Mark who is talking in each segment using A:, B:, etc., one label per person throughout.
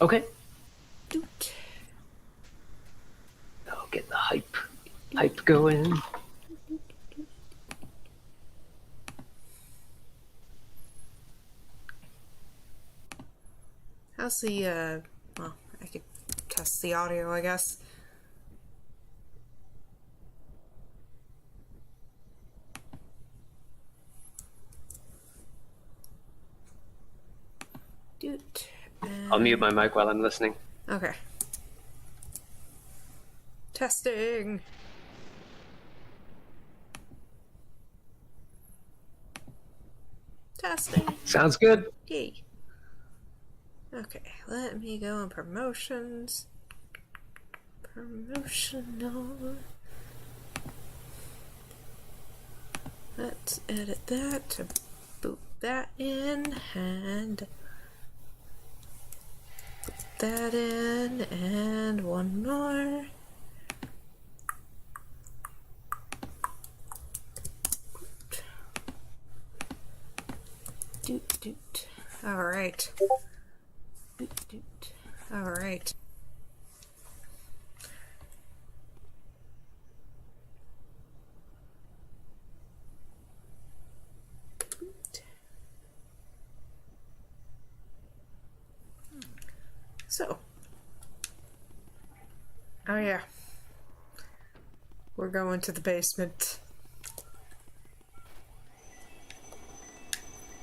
A: Okay.
B: Doot.
A: I'll get the hype going.
B: How's the, well, I could test the audio, I guess. Doot.
A: I'll mute my mic while I'm listening.
B: Okay. Testing. Testing.
A: Sounds good.
B: Yay. Okay, let me go on promotions. Promotional. Let's edit that to boot that in and put that in and one more. Doot doot. Alright. Doot doot. Alright. So. Oh yeah. We're going to the basement.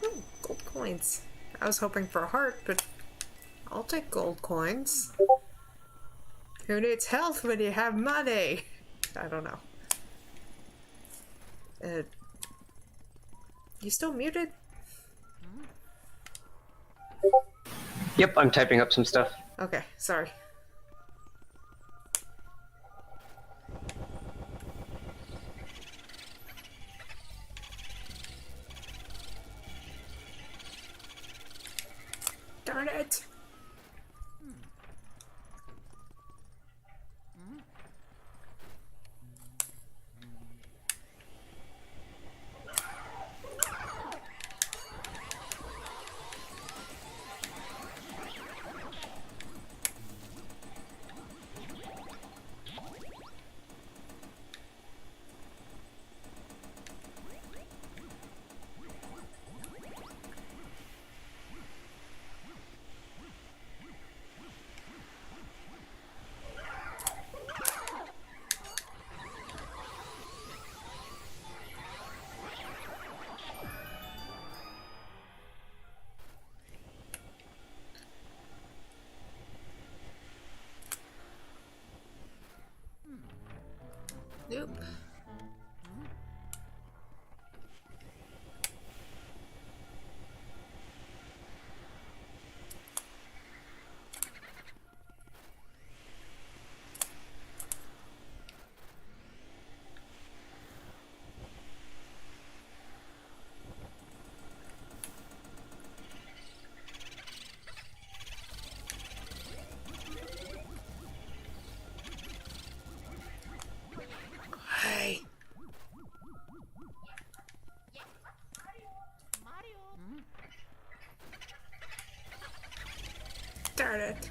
B: Ooh, gold coins. I was hoping for a heart, but I'll take gold coins. Who needs health when you have money? I don't know. You still muted?
A: Yep, I'm typing up some stuff.
B: Okay, sorry. Darn it! Nope. Hey. Darn it.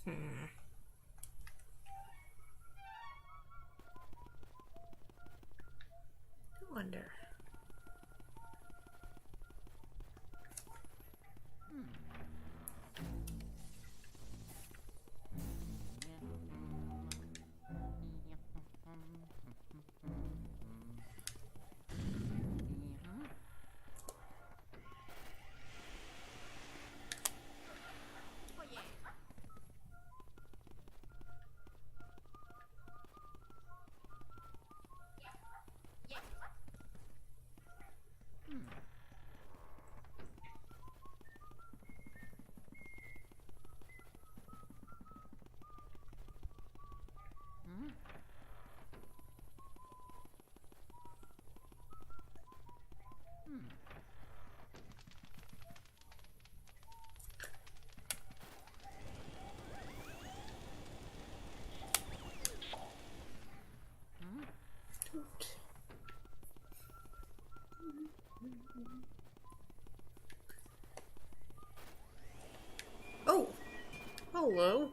B: I wonder. Hello.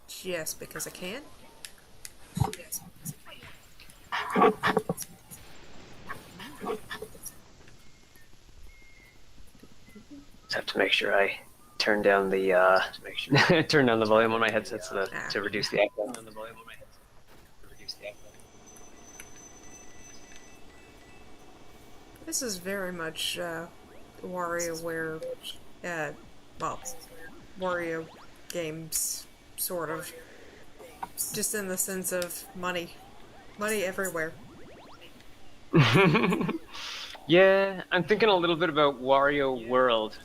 B: Just because I can.
A: Just have to make sure I turn down the turn down the volume on my headset so that, to reduce the echo.
B: This is very much WarioWare, well, Wario games, sort of. Just in the sense of money. Money everywhere.
A: Yeah, I'm thinking a little bit about Wario World,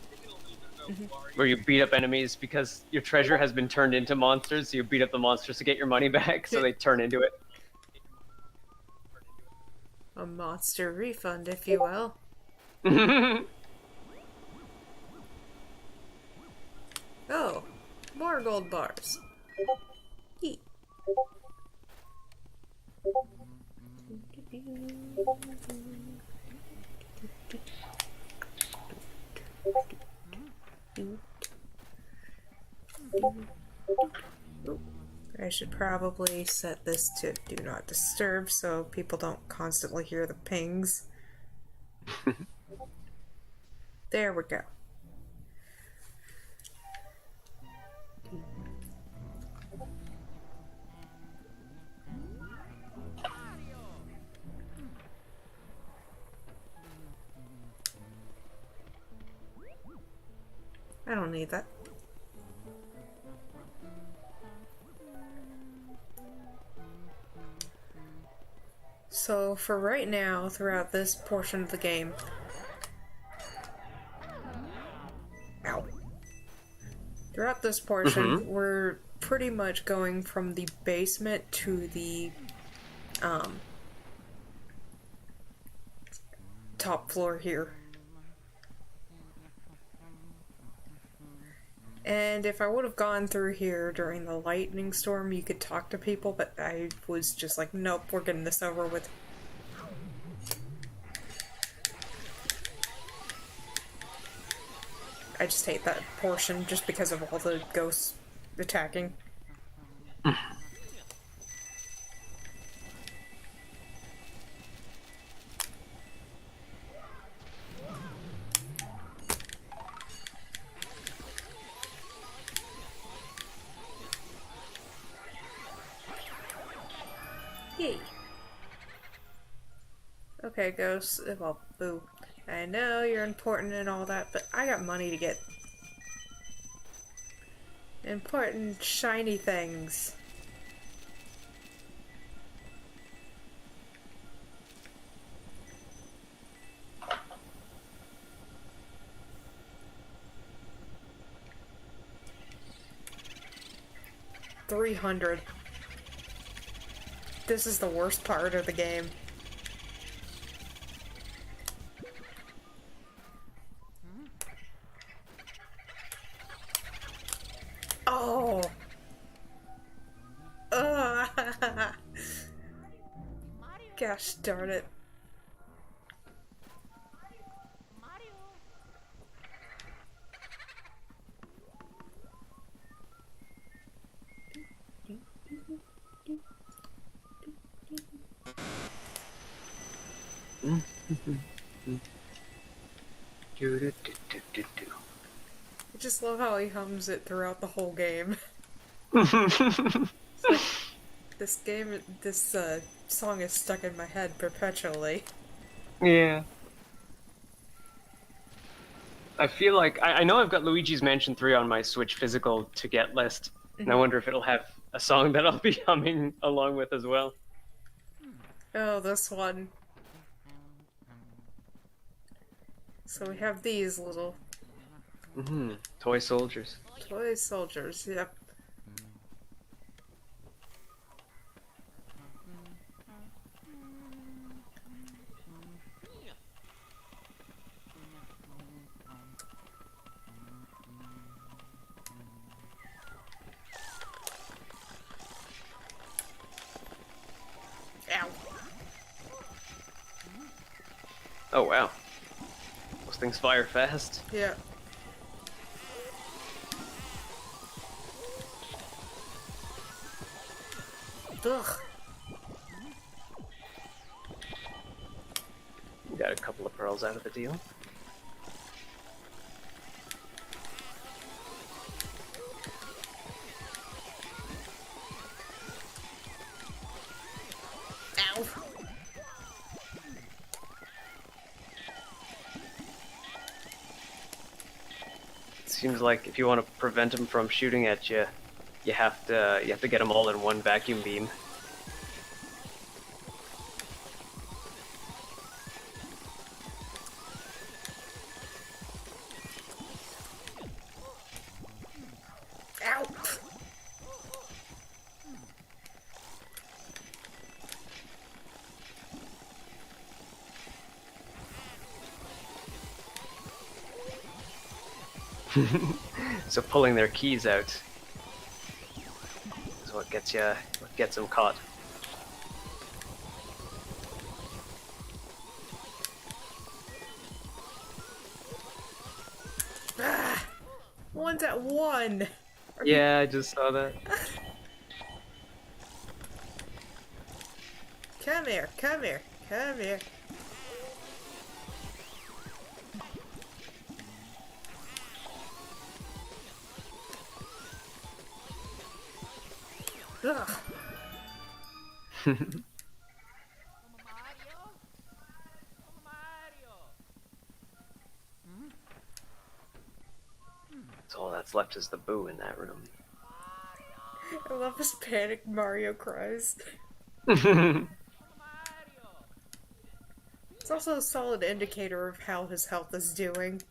A: where you beat up enemies because your treasure has been turned into monsters, so you beat up the monsters to get your money back, so they turn into it.
B: A monster refund, if you will. Oh, more gold bars. Eat. I should probably set this to do not disturb so people don't constantly hear the pings. There we go. I don't need that. So for right now, throughout this portion of the game, ow. Throughout this portion, we're pretty much going from the basement to the top floor here. And if I would have gone through here during the lightning storm, you could talk to people, but I was just like, nope, we're getting this over with. I just hate that portion just because of all the ghosts attacking. Yay. Okay, ghosts. Well, boo. I know you're important and all that, but I got money to get. Important shiny things. $300. This is the worst part of the game. Oh! Ugh. Gosh darn it. I just love how he hums it throughout the whole game. It's like, this song is stuck in my head perpetually.
A: Yeah. I feel like I know I've got Luigi's Mansion 3 on my Switch physical to get list, and I wonder if it'll have a song that I'll be humming along with as well.
B: Oh, this one. So we have these little
A: Toy soldiers.
B: toy soldiers, yep. Ow.
A: Oh wow, those things fire fast.
B: Yeah. Ugh.
A: Got a couple of pearls out of the deal.
B: Ow.
A: Seems like if you want to prevent them from shooting at you, you have to get them all in one vacuum beam.
B: Ow.
A: So pulling their keys out is what gets them caught.
B: Ah. One's at 1.
A: Yeah, I just saw that.
B: Come here, come here, come here. Ugh.
A: So all that's left is the boo in that room.
B: I love his panicked Mario cries. It's also a solid indicator of how his health is doing.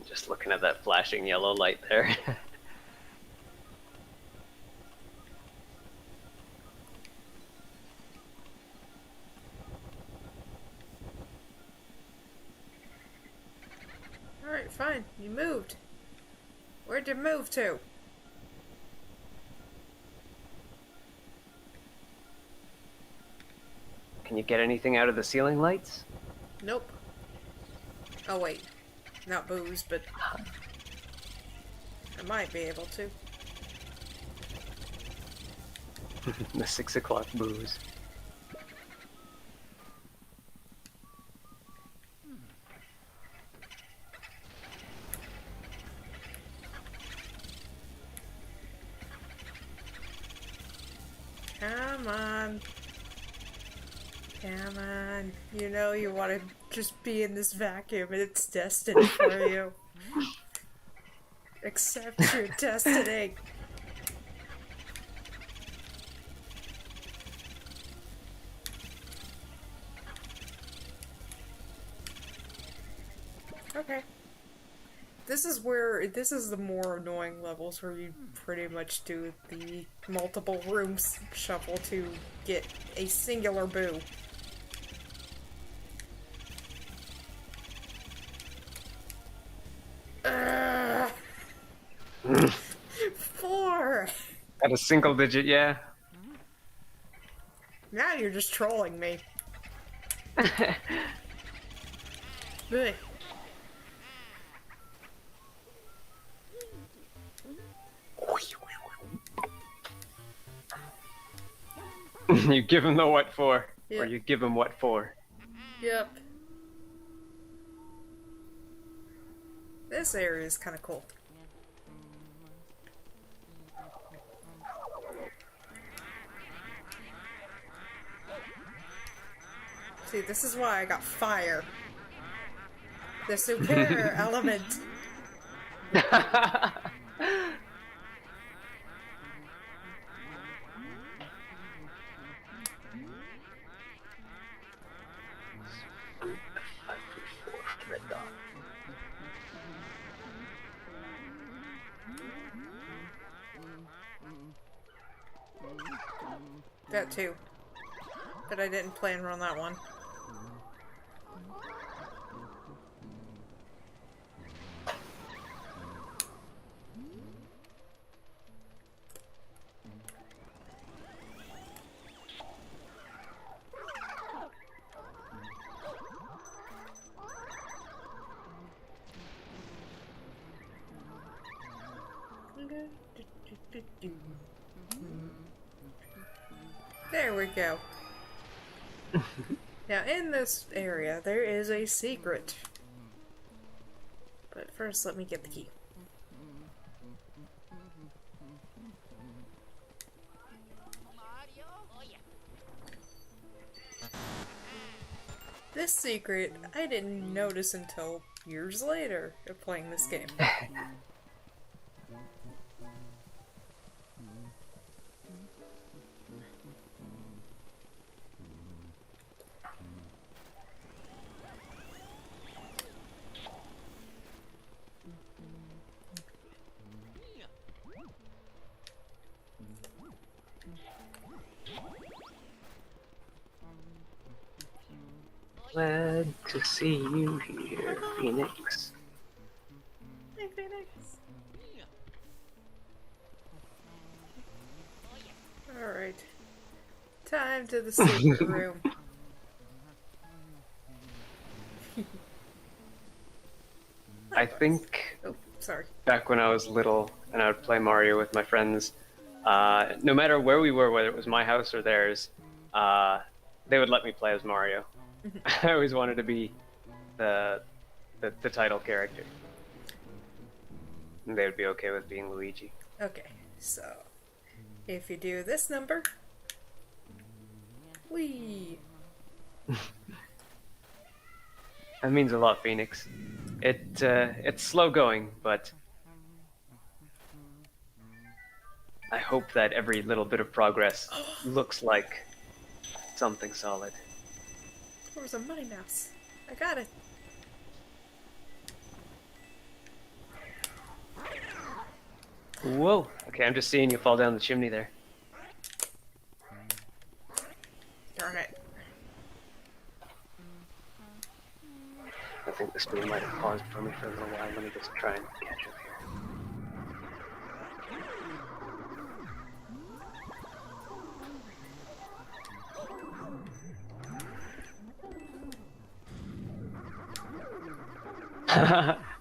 A: Just looking at that flashing yellow light there.
B: Alright, fine. You moved. Where'd you move to?
A: Can you get anything out of the ceiling lights?
B: Nope. Oh, wait. Not booze, but I might be able to.
A: The 6 o'clock booze.
B: Come on. Come on. You know you want to just be in this vacuum and it's destined for you. Accept your destiny. Okay. This is the more annoying levels where you pretty much do the multiple rooms shuffle to get a singular boo. Ugh. 4!
A: At a single digit, yeah.
B: Now you're just trolling me. Ugh.
A: You give him the what for,
B: Yeah.
A: or you give him what for.
B: Yep. This area is kind of cool. See, this is why I got fire. The superior element. That too. But I didn't plan on that one. There we go. Now, in this area, there is a secret. But first, let me get the key. This secret, I didn't notice until years later of playing this game.
A: Glad to see you here, Phoenix.
B: Hey, Phoenix. Alright. Time to the secret room.
A: I think
B: Oh, sorry.
A: back when I was little and I would play Mario with my friends, no matter where we were, whether it was my house or theirs, they would let me play as Mario. I always wanted to be the title character. And they would be okay with being Luigi.
B: Okay, so if you do this number, whee!
A: That means a lot, Phoenix. It's slow going, but I hope that every little bit of progress looks like something solid.
B: There was a money mouse. I got it.
A: Whoa! Okay, I'm just seeing you fall down the chimney there.
B: Darn it.
A: I think the screen might have paused for me for a little while. Let me just try and catch up here.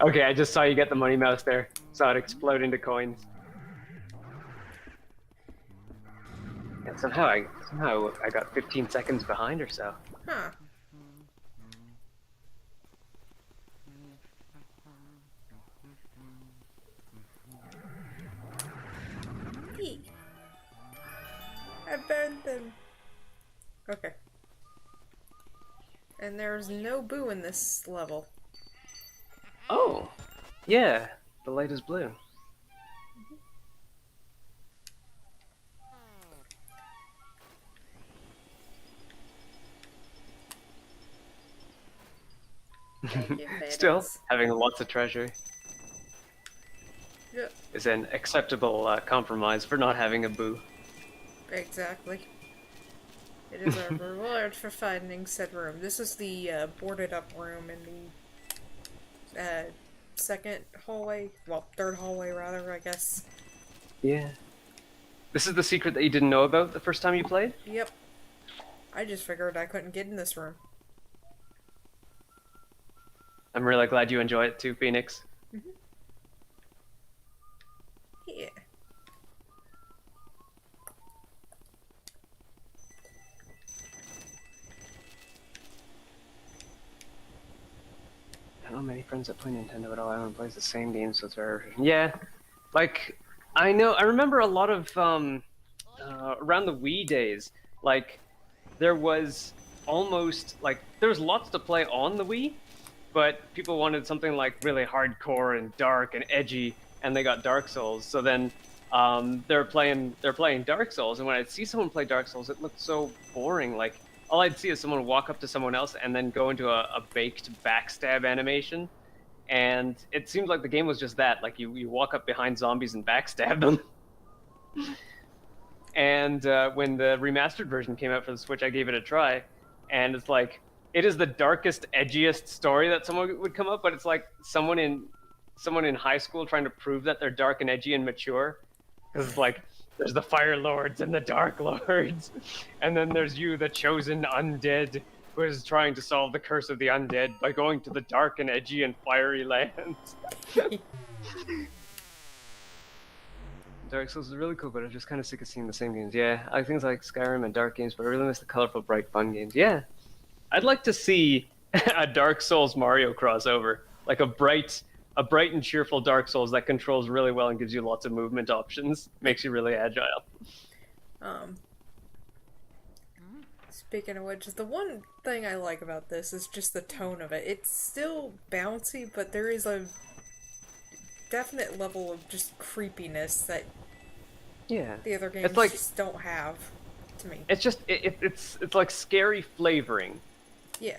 A: Okay, I just saw you get the money mouse there. Saw it explode into coins. And somehow I got 15 seconds behind or so.
B: Huh. Eek. I burned them. Okay. And there's no boo in this level.
A: Oh, yeah, the light is blue.
B: Thank you,
A: Still,
B: Phoenix.
A: having lots of treasure
B: Yeah,
A: is an acceptable compromise for not having a boo.
B: exactly. It is a reward for finding said room. This is the boarded up room in the second hallway. Well, third hallway rather, I guess.
A: Yeah. This is the secret that you didn't know about the first time you played?
B: Yep. I just figured I couldn't get in this room.
A: I'm really glad you enjoy it too, Phoenix.
B: Yeah.
A: I don't know many friends that play Nintendo at all. Everyone plays the same game, so it's very... Yeah, like, I remember a lot of, around the Wii days, like, there was almost, like, there was lots to play on the Wii, but people wanted something, like, really hardcore and dark and edgy, and they got Dark Souls, so then, they're playing Dark Souls, and when I'd see someone play Dark Souls, it looked so boring, like, all I'd see is someone walk up to someone else and then go into a baked backstab animation. And it seemed like the game was just that. Like, you walk up behind zombies and backstab them. And when the remastered version came out for the Switch, I gave it a try, and it's like it is the darkest, edgiest story that someone would come up, but it's like someone in high school trying to prove that they're dark and edgy and mature, because it's like there's the Fire Lords and the Dark Lords, and then there's you, the chosen undead, who is trying to solve the curse of the undead by going to the dark and edgy and fiery lands. Dark Souls is really cool, but I'm just kind of sick of seeing the same games. Yeah, I like things like Skyrim and Dark games, but I really miss the colorful, bright, fun games. Yeah, I'd like to see a Dark Souls Mario crossover, like a bright and cheerful Dark Souls that controls really well and gives you lots of movement options, makes you really agile.
B: Speaking of which, the one thing I like about this is just the tone of it. It's still bouncy, but there is a definite level of just creepiness that the other games
A: like,
B: just don't have to me.
A: It's just it's like scary flavoring.
B: Yeah.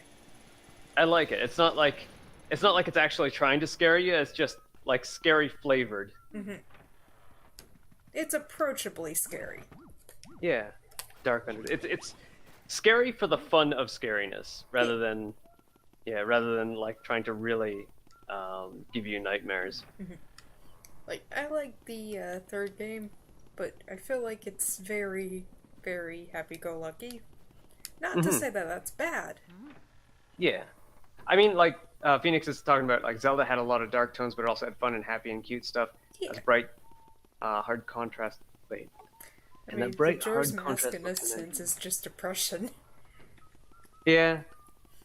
A: I like it. It's not like it's actually trying to scare you. It's just like scary flavored.
B: Mm-hmm. It's approachably scary.
A: Yeah, dark under. It's scary for the fun of scariness, rather than like trying to really give you nightmares.
B: Mm-hmm. Like, I like the third game, but I feel like it's very, very happy-go-lucky. Not to say that that's bad.
A: Yeah, I mean, like Phoenix is talking about, like Zelda had a lot of dark tones, but it also had fun and happy and cute stuff.
B: Yeah.
A: That's bright, hard contrast. Wait,
B: I
A: and
B: mean,
A: that bright,
B: Majora's
A: hard
B: Mask
A: contrast.
B: in a sense is just depression.
A: Yeah,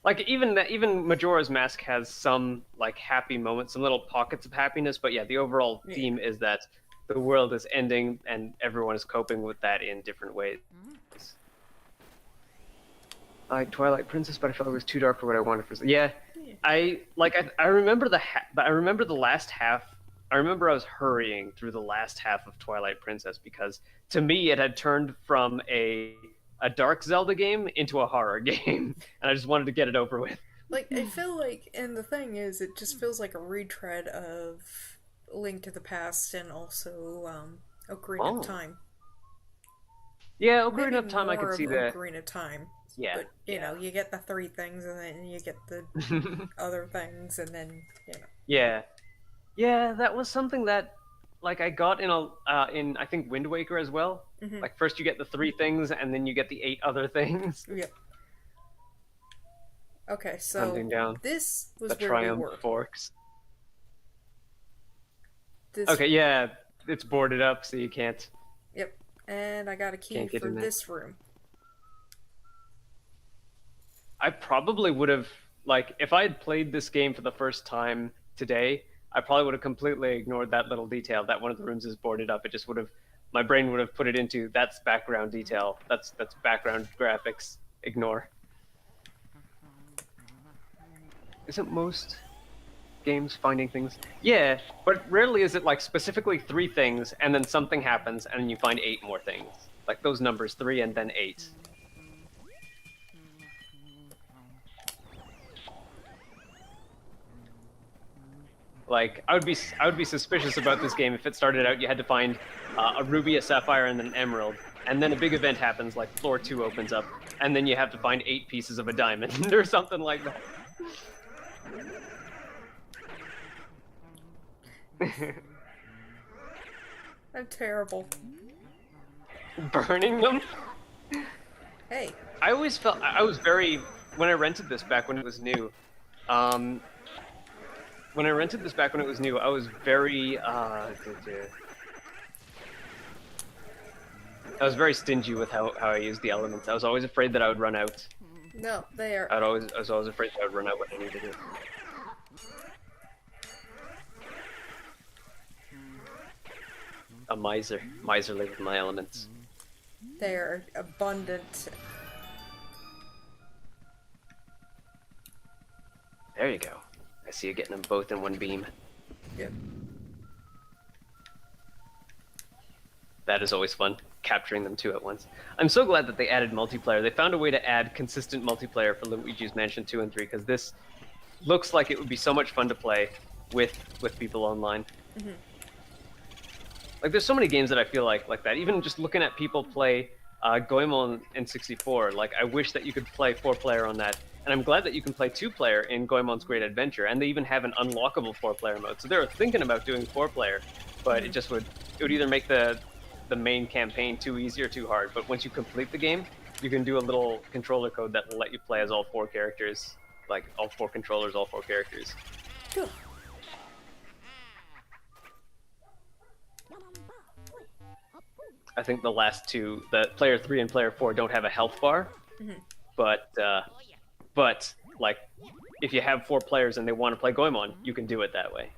A: like even Majora's Mask has some like happy moments, some little pockets of happiness, but yeah, the overall theme is that the world is ending and everyone is coping with that in different ways. I like Twilight Princess, but I felt it was too dark for what I wanted for. Yeah, I remember I remember the last half. I remember I was hurrying through the last half of Twilight Princess because to me it had turned from a dark Zelda game into a horror game, and I just wanted to get it over with.
B: Like, I feel like, and the thing is, it just feels like a retread of Link to the Past and also Ocarina of Time.
A: Yeah, Ocarina of Time, I could see that.
B: Ocarina of Time.
A: Yeah.
B: But, you know, you get the 3 things, and then you get the other things, and then, you know.
A: Yeah. Yeah, that was something that, like, I got in I think, Wind Waker as well.
B: Mm-hmm.
A: Like, first you get the 3 things, and then you get the 8 other things.
B: Yep. Okay, so
A: Hunting down
B: this was
A: the
B: where
A: Triumph
B: we were.
A: Forks.
B: This...
A: Okay, yeah, it's boarded up, so you can't...
B: Yep, and I got a key for this room.
A: I probably would have, like, if I had played this game for the first time today, I probably would have completely ignored that little detail that one of the rooms is boarded up. It just would have, my brain would have put it into, that's background detail, that's background graphics, ignore. Isn't most games finding things? Yeah, but rarely is it like specifically 3 things and then something happens and then you find 8 more things. Like those numbers, 3 and then 8. Like, I would be suspicious about this game if it started out you had to find a ruby, a sapphire, and an emerald, and then a big event happens, like floor 2 opens up, and then you have to find 8 pieces of a diamond or something like that.
B: I'm terrible.
A: Burning them?
B: Hey.
A: I always felt I was very when I rented this back when it was new. When I rented this back when it was new, I was very I was very stingy with how I used the elements. I was always afraid that I would run out.
B: No, they are.
A: I was always afraid that I would run out when I needed it. A miserly with my elements.
B: They are abundant.
A: There you go. I see you getting them both in one beam.
B: Yep.
A: That is always fun, capturing them 2 at once. I'm so glad that they added multiplayer. They found a way to add consistent multiplayer for Luigi's Mansion 2 and 3, because this looks like it would be so much fun to play with people online.
B: Mm-hmm.
A: Like, there's so many games that I feel like that. Even just looking at people play Goemon in 64, like, I wish that you could play 4-player on that. And I'm glad that you can play 2-player in Goemon's Great Adventure, and they even have an unlockable 4-player mode. So they were thinking about doing 4-player, but it would either make the main campaign too easy or too hard. But once you complete the game, you can do a little controller code that will let you play as all 4 characters, like all 4 controllers, all 4 characters.
B: Cool.
A: I think the last two, the player 3 and player 4, don't have a health bar, but like, if you have 4 players and they want to play Goemon, you can do it that way.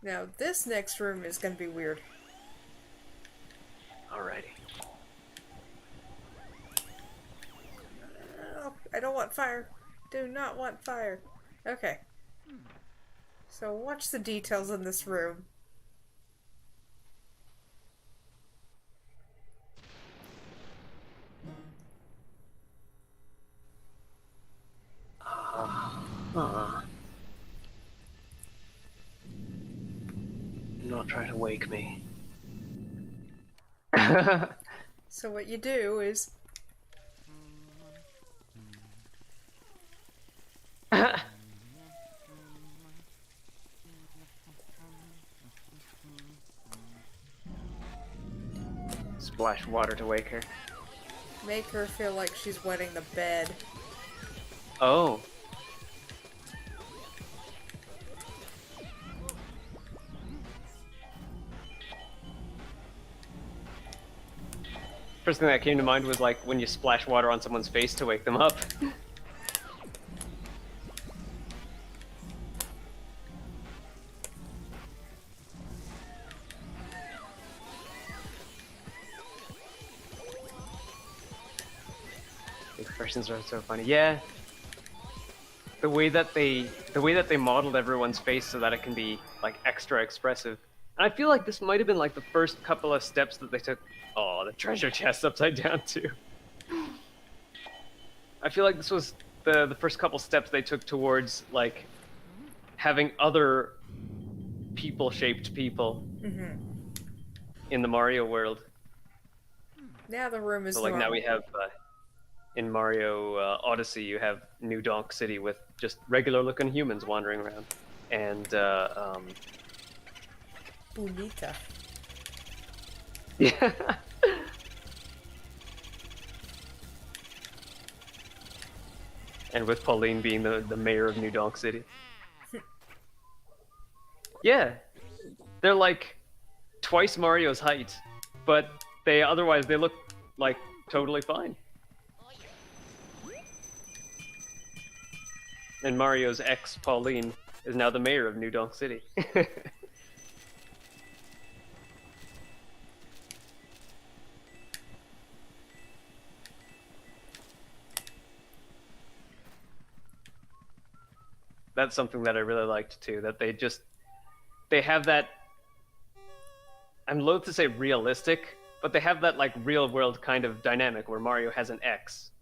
B: Now, this next room is gonna be weird.
A: Alrighty.
B: Oh, I don't want fire. Do not want fire. Okay. So watch the details in this room.
A: Do not try to wake me.
B: So what you do is
A: Splash water to wake her.
B: make her feel like she's wetting the bed.
A: Oh. First thing that came to mind was like when you splash water on someone's face to wake them up. Expressions are so funny. Yeah. The way that they modeled everyone's face so that it can be like extra expressive. And I feel like this might have been like the first couple of steps that they took. Oh, the treasure chest upside down too. I feel like this was the first couple steps they took towards like having other people-shaped people in the Mario world.
B: Now the room is
A: So like now
B: normal.
A: we have in Mario Odyssey, you have New Donk City with just regular-looking humans wandering around, and
B: Bonita.
A: yeah. And with Pauline being the mayor of New Donk City. Yeah, they're like twice Mario's height, but they look like totally fine. And Mario's ex, Pauline, is now the mayor of New Donk City. That's something that I really liked too, that they have that, I'm loath to say realistic, but they have that like real world kind of dynamic where Mario has an ex.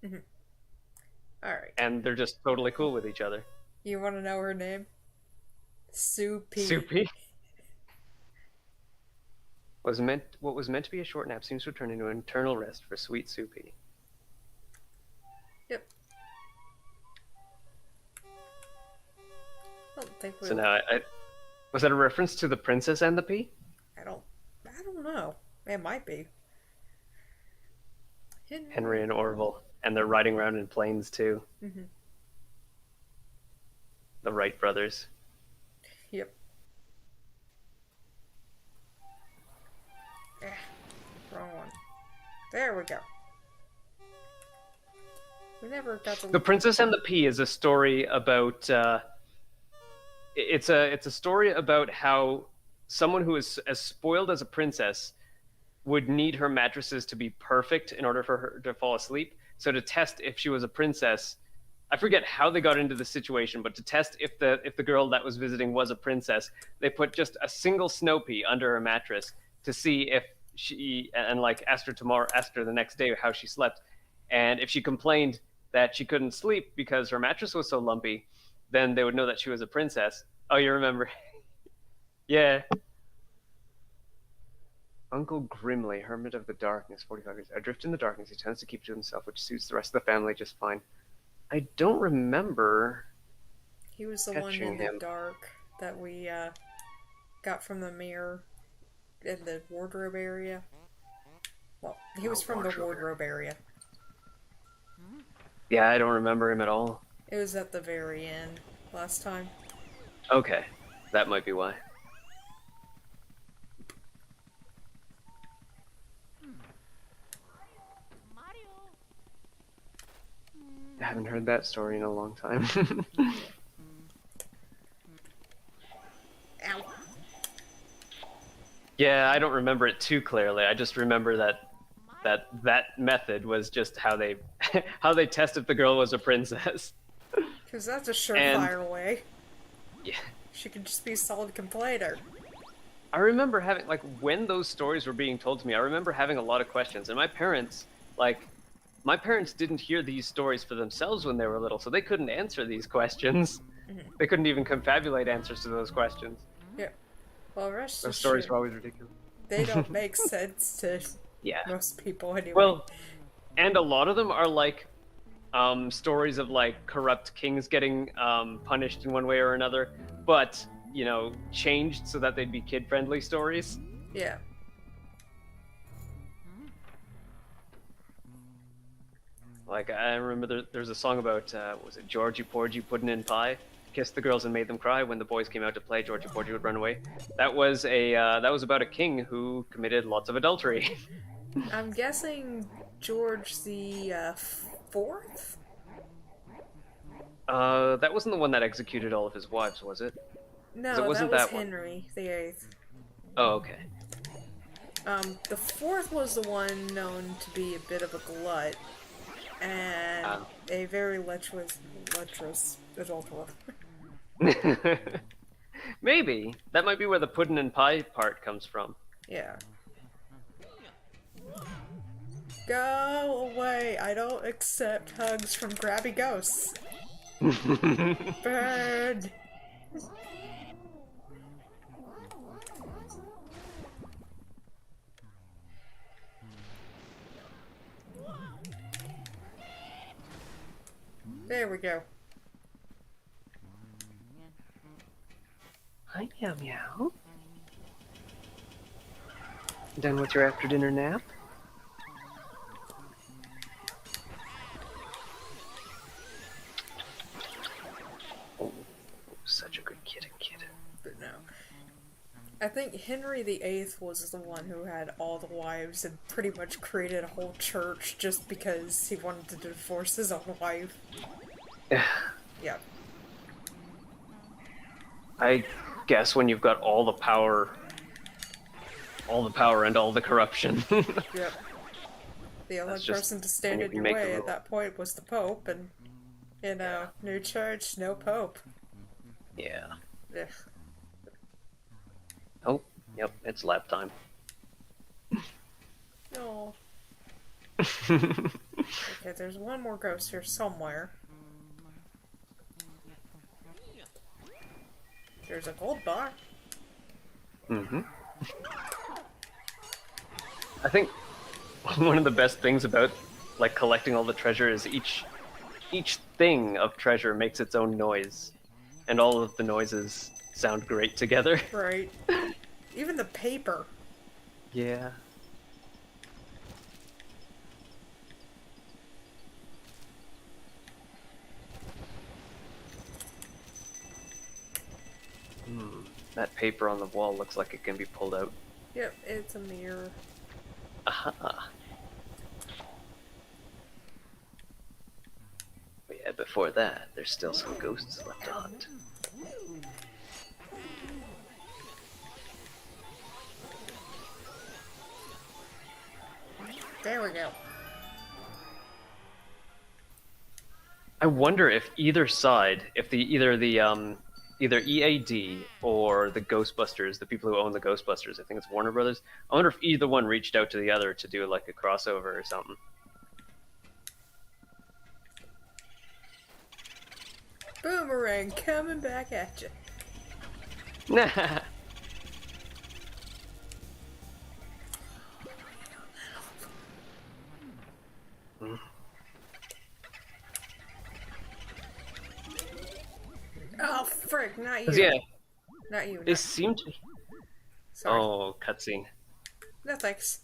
B: Alright.
A: And they're just totally cool with each other.
B: You want to know her name? Soupy.
A: Soupy. What was meant to be a short nap seems to turn into an eternal rest for sweet Soupy.
B: Yep. I don't think we.
A: So now, was that a reference to the Princess and the Pea?
B: I don't know. It might be.
A: Henry and Orville, and they're riding around in planes too. The Wright brothers.
B: Yep. Wrong one. There we go. We never got to.
A: The Princess and the Pea is a story about. It's a story about how someone who is as spoiled as a princess would need her mattresses to be perfect in order for her to fall asleep. So to test if she was a princess, I forget how they got into the situation, but to test if the girl that was visiting was a princess, they put just a single snow pea under her mattress to see if she, and like asked her the next day how she slept, and if she complained that she couldn't sleep because her mattress was so lumpy, then they would know that she was a princess. Oh, you remember? Yeah. Uncle Grimly, Hermit of the Darkness, 45 years. Adrift in the darkness, he tends to keep to himself, which suits the rest of the family just fine. I don't remember
B: He was the one
A: catching
B: in the
A: him.
B: dark that we got from the mirror in the wardrobe area. Well, he was from the wardrobe area.
A: Yeah, I don't remember him at all.
B: It was at the very end last time.
A: Okay, that might be why. I haven't heard that story in a long time.
B: Ow.
A: Yeah, I don't remember it too clearly. I just remember that method was just how they how they test if the girl was a princess.
B: Because that's a surefire way.
A: Yeah.
B: She could just be a solid complainer.
A: I remember having, like, when those stories were being told to me, I remember having a lot of questions. And my parents didn't hear these stories for themselves when they were little, so they couldn't answer these questions.
B: Mm-hmm.
A: They couldn't even confabulate answers to those questions.
B: Yeah. Well, rest
A: Those stories
B: assured,
A: were always ridiculous.
B: they don't make sense to
A: Yeah.
B: most people anyway.
A: Well, and a lot of them are like stories of like corrupt kings getting punished in one way or another, but you know, changed so that they'd be kid-friendly stories.
B: Yeah.
A: Like I remember there's a song about was it Georgie Porgy pudding in pie, kissed the girls and made them cry. When the boys came out to play, Georgie Porgy would run away. That was about a king who committed lots of adultery.
B: I'm guessing George the Fourth?
A: That wasn't the one that executed all of his wives, was it?
B: No,
A: it wasn't
B: that was
A: that one.
B: Henry the Eighth.
A: Oh, okay.
B: The fourth was the one known to be a bit of a glut and a very lecherous adulterer.
A: Maybe that might be where the puddin' and pie part comes from.
B: Yeah. Go away! I don't accept hugs from grabby ghosts. Bird. There we go.
A: Hi, meow meow. Done with your after dinner nap? Oh, such a good kid.
B: But no. I think Henry the Eighth was the one who had all the wives and pretty much created a whole church just because he wanted to divorce his own wife. Yeah.
A: I guess when you've got all the power and all the corruption.
B: Yep. The only
A: That's just
B: person to stand
A: when
B: in
A: you
B: your
A: make
B: way
A: a
B: at
A: rule.
B: that point was the Pope, and, you know, new church, no Pope.
A: Yeah.
B: Ugh.
A: Oh, yep, it's lap time.
B: No. Okay, there's one more ghost here somewhere. There's a gold bar.
A: Mm-hmm. I think one of the best things about like collecting all the treasure is each thing of treasure makes its own noise, and all of the noises sound great together.
B: Right. Even the paper.
A: Yeah. That paper on the wall looks like it can be pulled out.
B: Yep, it's a mirror.
A: Aha. But yeah, before that, there's still some ghosts left to hunt.
B: There we go.
A: I wonder if either side, if either EAD or the Ghostbusters, the people who own the Ghostbusters, I think it's Warner Brothers, I wonder if either one reached out to the other to do like a crossover or something.
B: Boomerang coming back at you. frick, not
A: 'Cause,
B: you.
A: yeah,
B: Not you,
A: they
B: not...
A: seem to.
B: Sorry.
A: Oh, cutscene.
B: No thanks.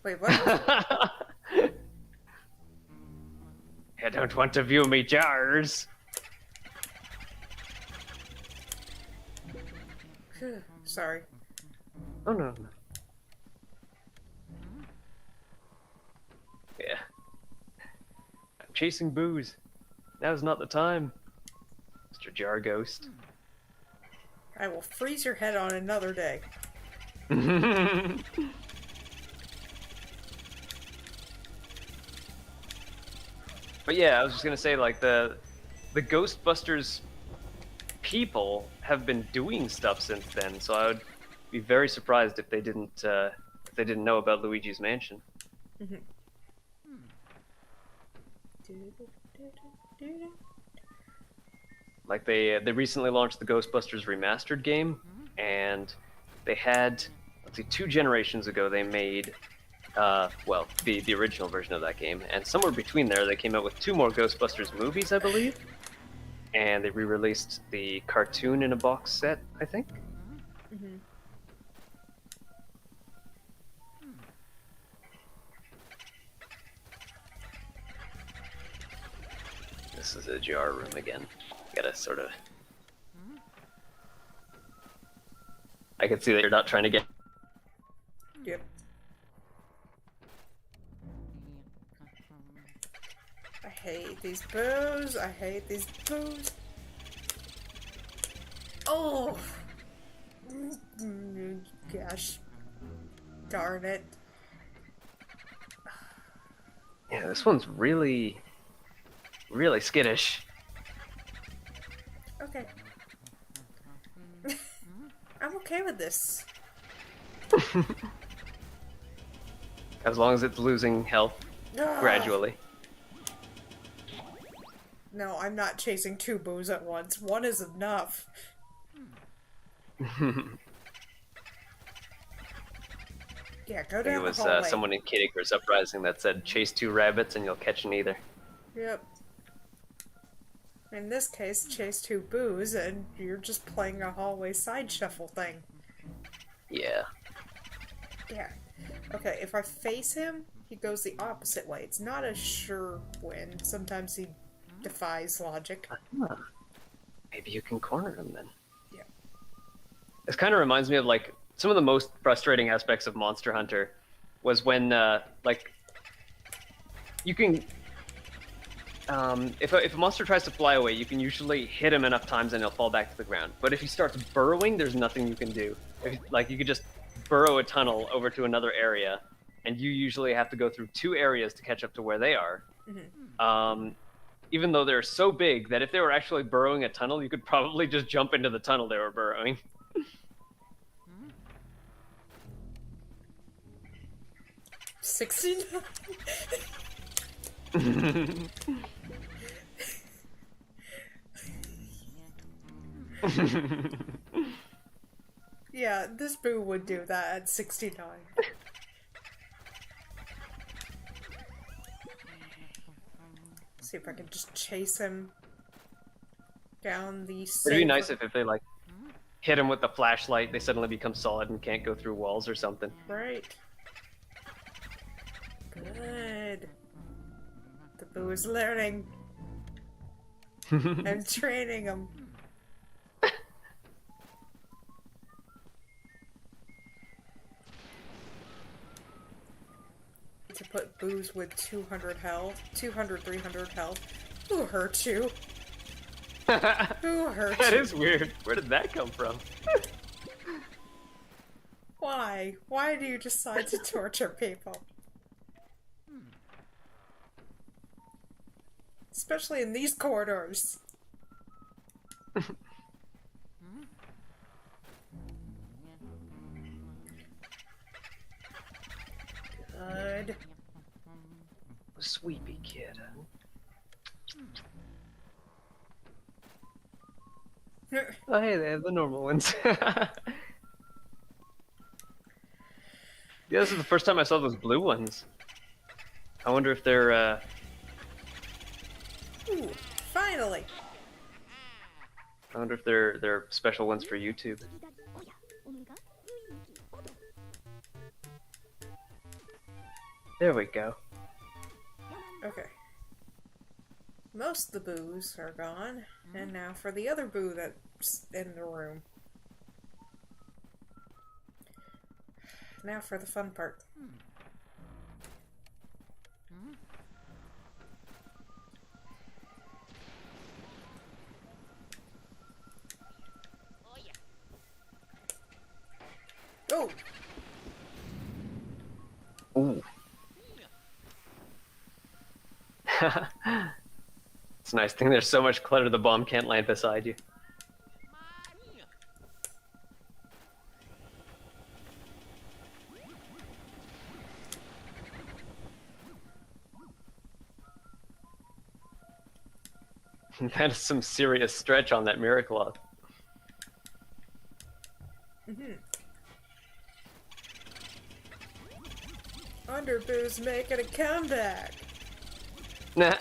B: Wait, what?
A: I don't want to view me jars.
B: Sorry.
A: Oh no. Yeah. I'm chasing booze. Now's not the time, Mr. Jar Ghost.
B: I will freeze your head on another day.
A: But yeah, I was just gonna say, like, the Ghostbusters people have been doing stuff since then, so I would be very surprised if they didn't know about Luigi's Mansion. Like they recently launched the Ghostbusters remastered game, and they had, let's see, 2 generations ago they made well, the original version of that game, and somewhere between there they came out with 2 more Ghostbusters movies, I believe, and they re-released the cartoon in a box set, I think. This is a jar room again. Gotta sort of. I can see that you're not trying to get.
B: Yep. I hate these boos. I hate these boos. Oh! Gosh. Darn it.
A: Yeah, this one's really skittish.
B: Okay. I'm okay with this.
A: As long as it's losing health gradually.
B: No, I'm not chasing 2 boos at once. 1 is enough. Yeah, go
A: I think
B: down
A: it was
B: the hallway.
A: someone in Kid Icarus Uprising that said, "Chase 2 rabbits and you'll catch neither."
B: Yep. In this case, chase 2 boos, and you're just playing a hallway side shuffle thing.
A: Yeah.
B: Yeah. Okay, if I face him, he goes the opposite way. It's not a sure win. Sometimes he defies logic.
A: Huh. Maybe you can corner him then.
B: Yeah.
A: This kind of reminds me of, like, some of the most frustrating aspects of Monster Hunter was when, like, you can, if a monster tries to fly away, you can usually hit him enough times and he'll fall back to the ground. But if he starts burrowing, there's nothing you can do. Like, you could just burrow a tunnel over to another area, and you usually have to go through 2 areas to catch up to where they are. Even though they're so big that if they were actually burrowing a tunnel, you could probably just jump into the tunnel they were burrowing.
B: 16? Yeah, this boo would do that at 69. See if I can just chase him down the
A: It'd be nice if they, like, hit him with the flashlight, they suddenly become solid and can't go through walls or something.
B: Right. Good. The boo is learning. I'm training him. To put boos with 200 health, 200, 300 health. Who hurt you? Who hurt
A: That
B: you?
A: is weird. Where did that come from?
B: Why? Why do you decide to torture people? Especially in these corridors. Good.
A: Sweepy kid. Oh, hey, they have the normal ones. Yeah, this is the first time I saw those blue ones. I wonder if they're,
B: Ooh, finally!
A: I wonder if they're special ones for YouTube. There we go.
B: Okay. Most of the boos are gone, and now for the other boo that's in the room. Now for the fun part. Oh!
A: Ooh. It's a nice thing there's so much clutter the bomb can't land beside you. That is some serious stretch on that mirror cloth.
B: Underboo's making a comeback!
A: Nah.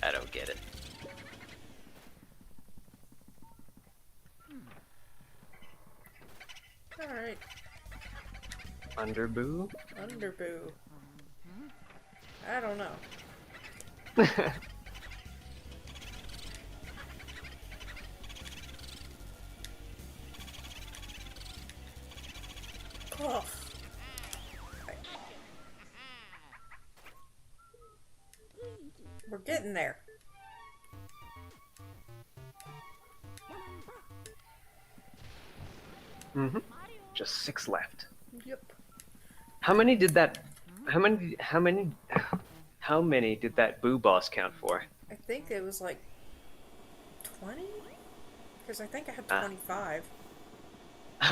A: I don't get it.
B: Alright.
A: Underboo?
B: Underboo. I don't know. Oh. We're getting there.
A: Mm-hmm. Just 6 left.
B: Yep.
A: How many did that? How many did that boo boss count for?
B: I think it was like 20? Because I think I had
A: Ah.
B: 25.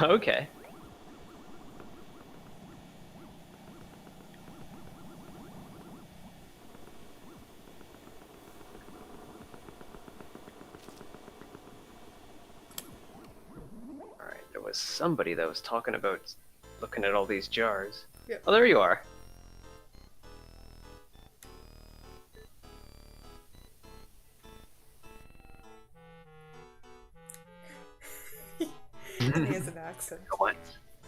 A: Okay. Alright, there was somebody that was talking about looking at all these jars.
B: Yep.
A: Oh, there you are.
B: He has an accent.
A: What?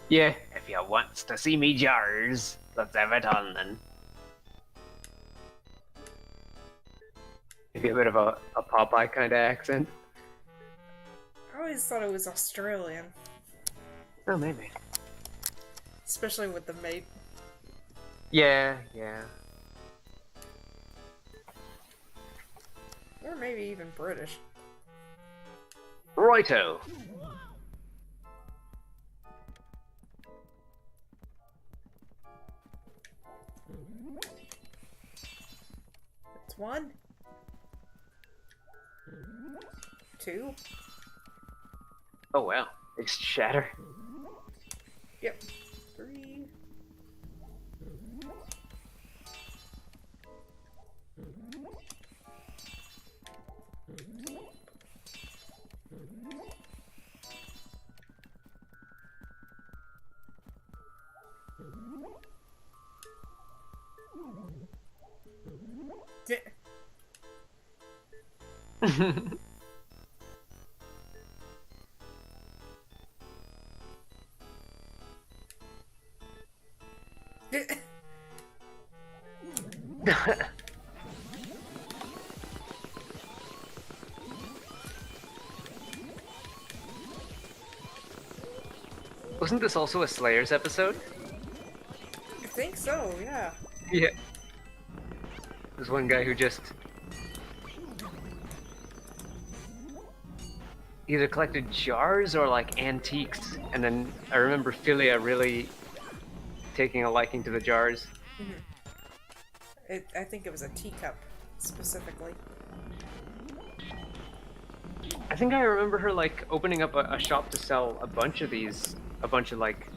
A: Yeah, if you wants to see me jars, let's have it on then. Maybe a bit of a Popeye kind of accent.
B: I always thought it was Australian.
A: Oh, maybe.
B: Especially with the mate.
A: Yeah, yeah.
B: Or maybe even British.
A: Righto.
B: That's 1. 2.
A: Oh wow, they just shatter.
B: Yep. 3.
A: Wasn't this also a Slayers episode?
B: I think so, yeah.
A: Yeah. There's one guy who just either collected jars or like antiques, and then I remember Philia really taking a liking to the jars.
B: I think it was a teacup, specifically.
A: I think I remember her like opening up a shop to sell a bunch of these, a bunch of like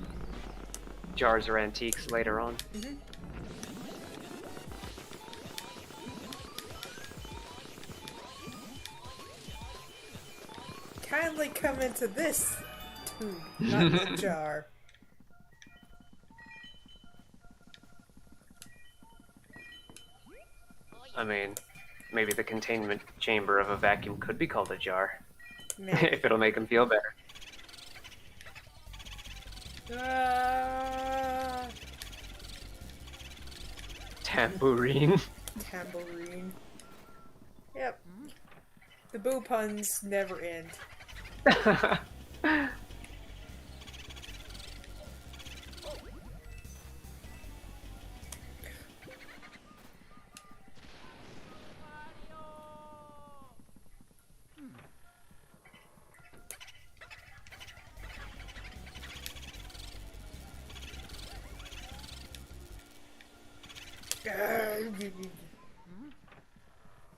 A: jars or antiques later on.
B: Kindly come into this tube, not the jar.
A: I mean, maybe the containment chamber of a vacuum could be called a jar.
B: Maybe.
A: If it'll make him feel better.
B: Ah,
A: Tambourine.
B: tambourine. Yep. The boo puns never end.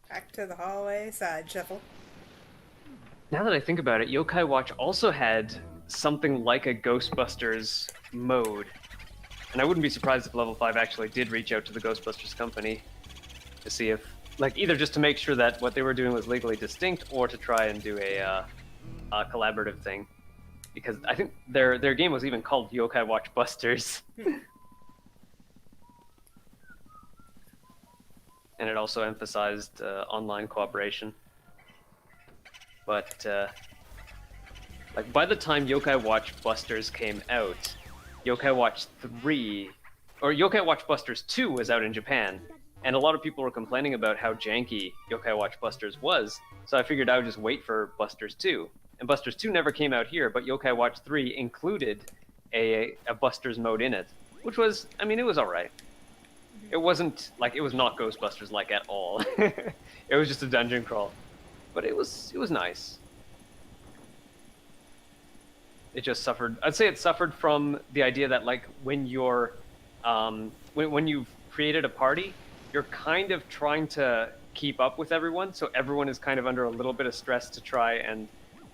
B: Back to the hallway, side shuffle.
A: Now that I think about it, Yokai Watch also had something like a Ghostbusters mode. And I wouldn't be surprised if Level 5 actually did reach out to the Ghostbusters company to see if, like, either just to make sure that what they were doing was legally distinct or to try and do a collaborative thing. Because I think their game was even called Yokai Watch Busters. And it also emphasized online cooperation. But like by the time Yokai Watch Busters came out, Yokai Watch 3 or Yokai Watch Busters 2 was out in Japan, and a lot of people were complaining about how janky Yokai Watch Busters was. So I figured I would just wait for Busters 2. And Busters 2 never came out here, but Yokai Watch 3 included a Busters mode in it, which was, I mean, it was all right. It wasn't like, it was not Ghostbusters like at all. It was just a dungeon crawl, but it was nice. It just suffered. I'd say it suffered from the idea that like when you're when you've created a party, you're kind of trying to keep up with everyone, so everyone is kind of under a little bit of stress to try and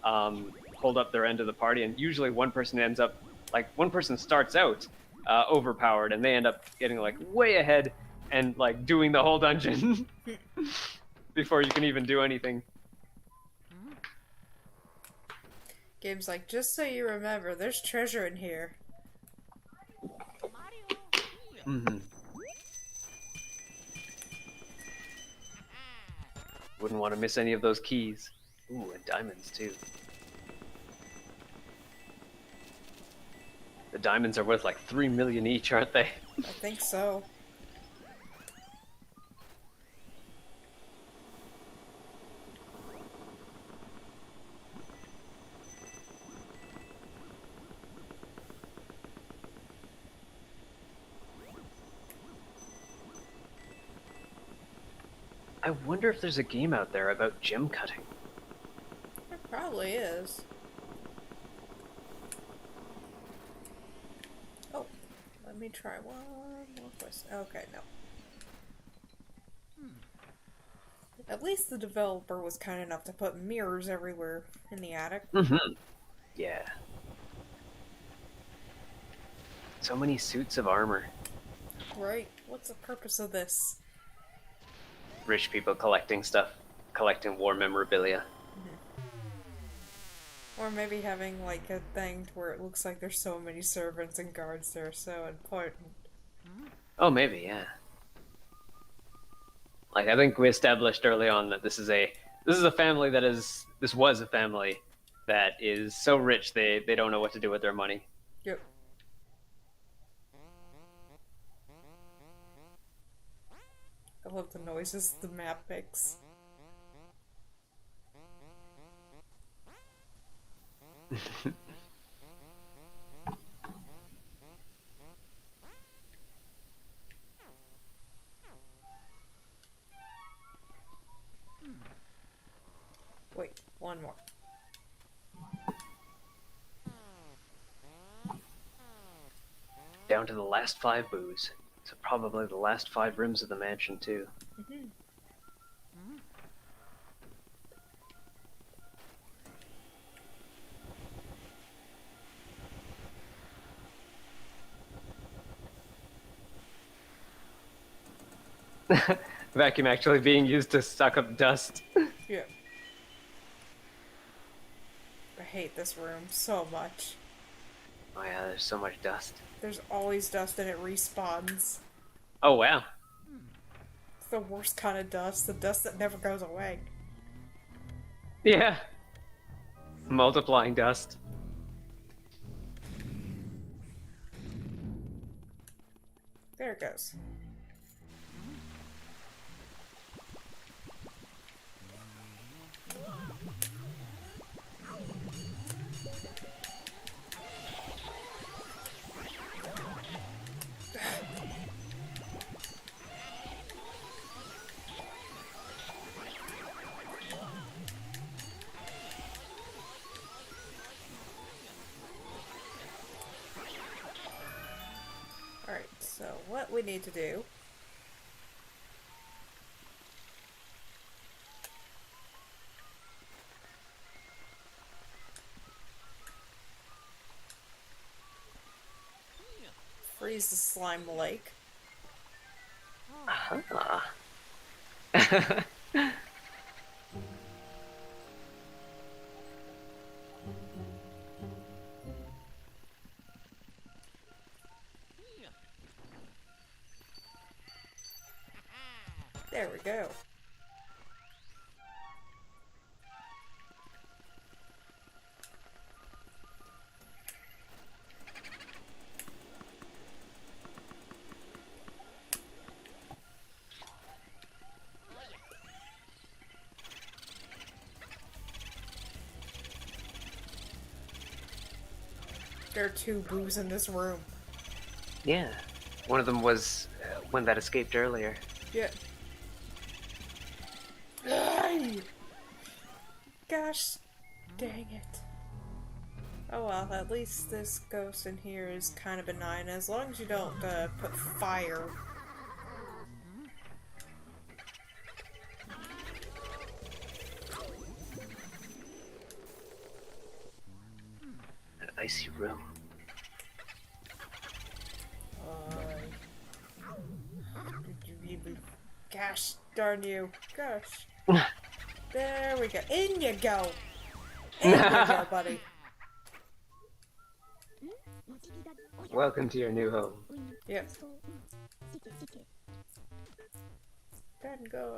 A: hold up their end of the party, and usually one person starts out overpowered, and they end up getting like way ahead and like doing the whole dungeon before you can even do anything.
B: Game's like, just so you remember, there's treasure in here.
A: Mm-hmm. Wouldn't want to miss any of those keys. Ooh, and diamonds too. The diamonds are worth like 3 million each, aren't they?
B: I think so.
A: I wonder if there's a game out there about gem cutting.
B: There probably is. Oh, let me try one more quest. Okay, no. At least the developer was kind enough to put mirrors everywhere in the attic.
A: Mm-hmm. Yeah. So many suits of armor.
B: Right. What's the purpose of this?
A: Rich people collecting stuff. Collecting war memorabilia.
B: Or maybe having like a thing where it looks like there's so many servants and guards that are so important.
A: Oh, maybe, yeah. Like, I think we established early on that this is a family that is... This was a family that is so rich they don't know what to do with their money.
B: Yep. I love the noises the map makes. Wait, one more.
A: Down to the last 5 boos. So probably the last 5 rooms of the mansion, too.
B: Mm-hmm.
A: Vacuum actually being used to suck up dust.
B: Yeah. I hate this room so much.
A: Oh yeah, there's so much dust.
B: There's always dust and it respawns.
A: Oh wow.
B: The worst kind of dust, the dust that never goes away.
A: Yeah. Multiplying dust.
B: There it goes. Alright, so what we need to do freeze the slime lake.
A: Ah.
B: There we go. There are two boos in this room.
A: Yeah. One of them was one that escaped earlier.
B: Yeah. Ay! Gosh dang it. Oh well, at least this ghost in here is kind of benign, as long as you don't put fire.
A: An icy room.
B: Gosh darn you. Gosh. There we go. In you go. In you go, buddy.
A: Welcome to your new home.
B: Yep. Then go.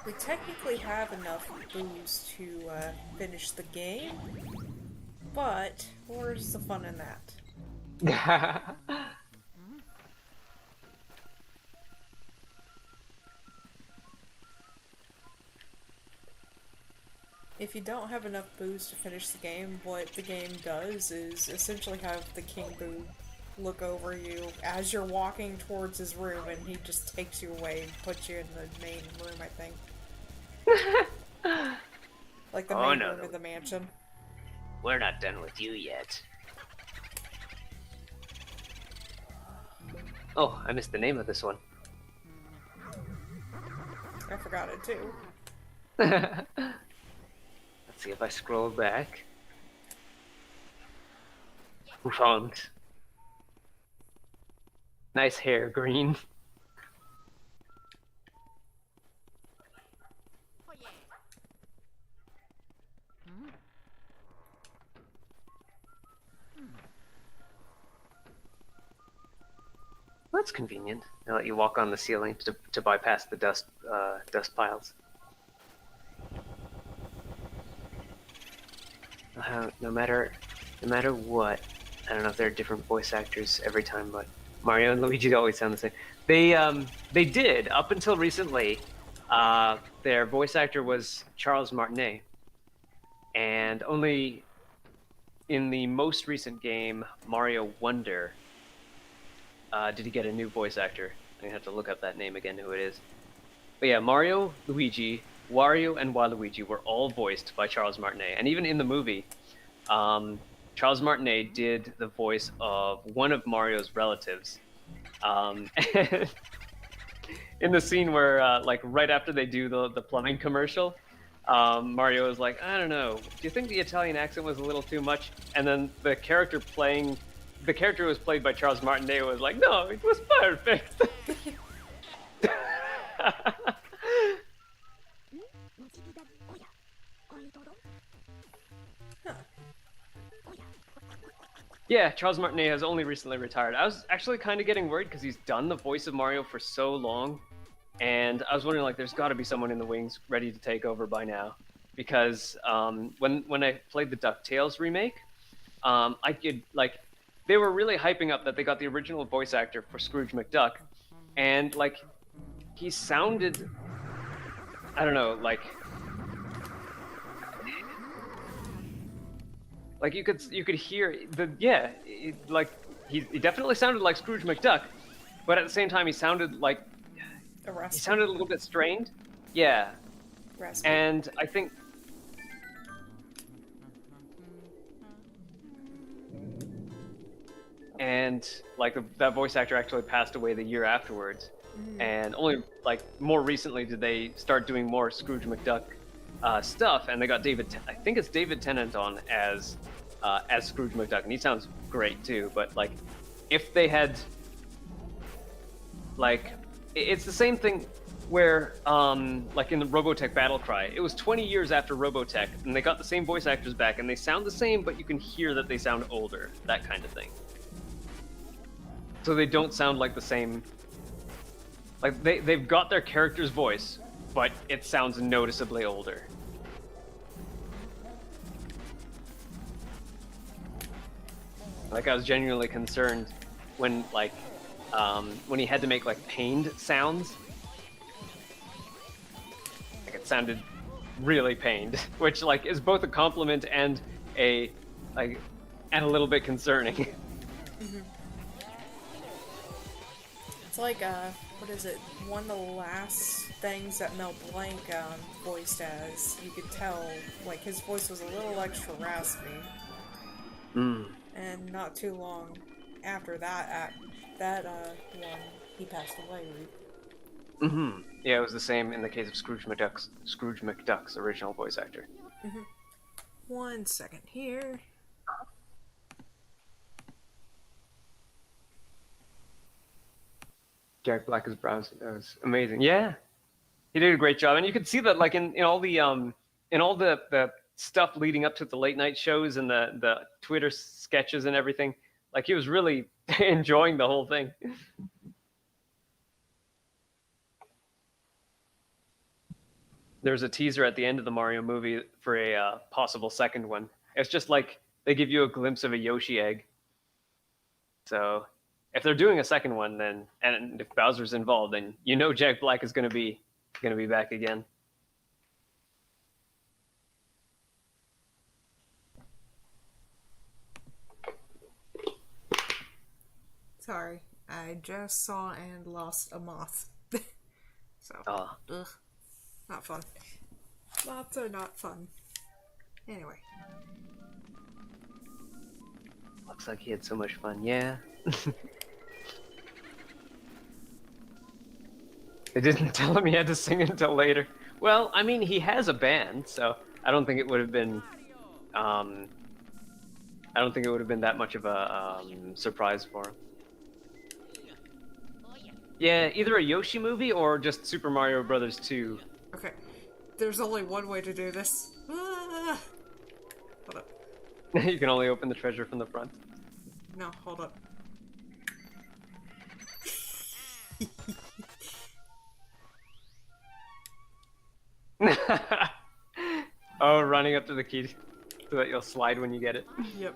B: We technically have enough booze to finish the game, but where's the fun in that? If you don't have enough booze to finish the game, what the game does is essentially have the King Boo look over you as you're walking towards his room, and he just takes you away and puts you in the main room, I think. Like the main room of the mansion.
A: We're not done with you yet. Oh, I missed the name of this one.
B: I forgot it too.
A: Let's see if I scroll back. Found. Nice hair, green. That's convenient. They let you walk on the ceiling to bypass the dust piles. No matter what, I don't know if there are different voice actors every time, but Mario and Luigi always sound the same. They did up until recently. Their voice actor was Charles Martinet, and only in the most recent game, Mario Wonder, did he get a new voice actor. I'm gonna have to look up that name again, who it is. But yeah, Mario, Luigi, Wario, and Waluigi were all voiced by Charles Martinet, and even in the movie, Charles Martinet did the voice of one of Mario's relatives. And in the scene where, like, right after they do the plumbing commercial, Mario is like, I don't know, do you think the Italian accent was a little too much? And then the character who was played by Charles Martinet was like, no, it was perfect. Yeah, Charles Martinet has only recently retired. I was actually kind of getting worried because he's done the voice of Mario for so long, and I was wondering, like, there's got to be someone in the wings ready to take over by now. Because when I played the DuckTales remake, I could, like, they were really hyping up that they got the original voice actor for Scrooge McDuck, and, like, he sounded, I don't know, like you could hear like he definitely sounded like Scrooge McDuck, but at the same time he sounded like
B: A
A: he sounded a little bit strained. Yeah,
B: raspy.
A: and I think like that voice actor actually passed away the year afterwards, and only like more recently did they start doing more Scrooge McDuck stuff, and they got I think it's David Tennant on as Scrooge McDuck, and he sounds great too. But like, if they had like, it's the same thing where like in the Robotech Battle Cry, it was 20 years after Robotech, and they got the same voice actors back, and they sound the same, but you can hear that they sound older, that kind of thing. So they don't sound like the same. Like they've got their character's voice, but it sounds noticeably older. Like I was genuinely concerned when when he had to make like pained sounds. Like it sounded really pained, which like is both a compliment and a little bit concerning.
B: Mm-hmm. It's like what is it? One of the last things that Mel Blanc voiced as. You could tell like his voice was a little extra raspy. And not too long after that one, he passed away.
A: Mm-hmm. Yeah, it was the same in the case of Scrooge McDuck's original voice actor.
B: Mm-hmm. 1 second here.
A: Jack Black as Browser. That was amazing. Yeah, he did a great job, and you could see that like in all the stuff leading up to the late night shows and the Twitter sketches and everything. Like he was really enjoying the whole thing. There's a teaser at the end of the Mario movie for a possible second one. It's just like they give you a glimpse of a Yoshi egg. So if they're doing a second one, then and if Bowser's involved, then you know Jack Black is gonna be back again.
B: Sorry, I just saw and lost a moth. So, ugh, not fun. Moths are not fun. Anyway.
A: Looks like he had so much fun, yeah. They didn't tell him he had to sing until later. Well, I mean, he has a band, so I don't think it would have been, that much of a surprise for him. Yeah, either a Yoshi movie or just Super Mario Brothers 2.
B: Okay, there's only one way to do this. Ah. Hold up.
A: You can only open the treasure from the front.
B: No, hold up.
A: Oh, running up to the key so that you'll slide when you get it.
B: Yep.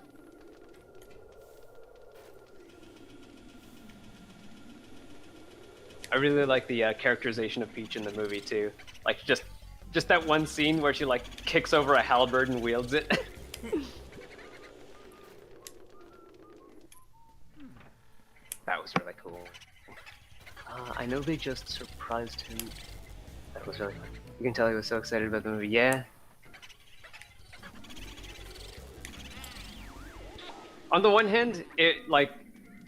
A: I really like the characterization of Peach in the movie too. Like just that one scene where she like kicks over a halberd and wields it. That was really cool. I know they just surprised him. That was really fun. You can tell he was so excited about the movie. Yeah. On the one hand, it like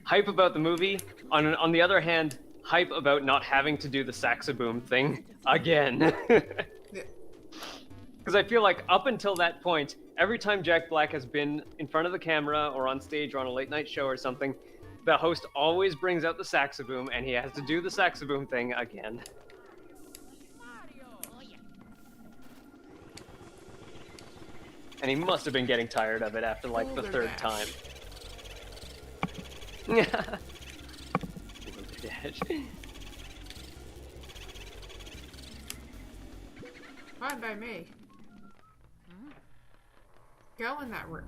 A: hype about the movie. On the other hand, hype about not having to do the saxoboom thing again. Because I feel like up until that point, every time Jack Black has been in front of the camera or on stage or on a late night show or something, the host always brings out the saxoboom and he has to do the saxoboom thing again. And he must have been getting tired of it after like the
B: Boulder
A: third
B: dash.
A: time. Yeah. Dash.
B: Fine by me. Go in that room.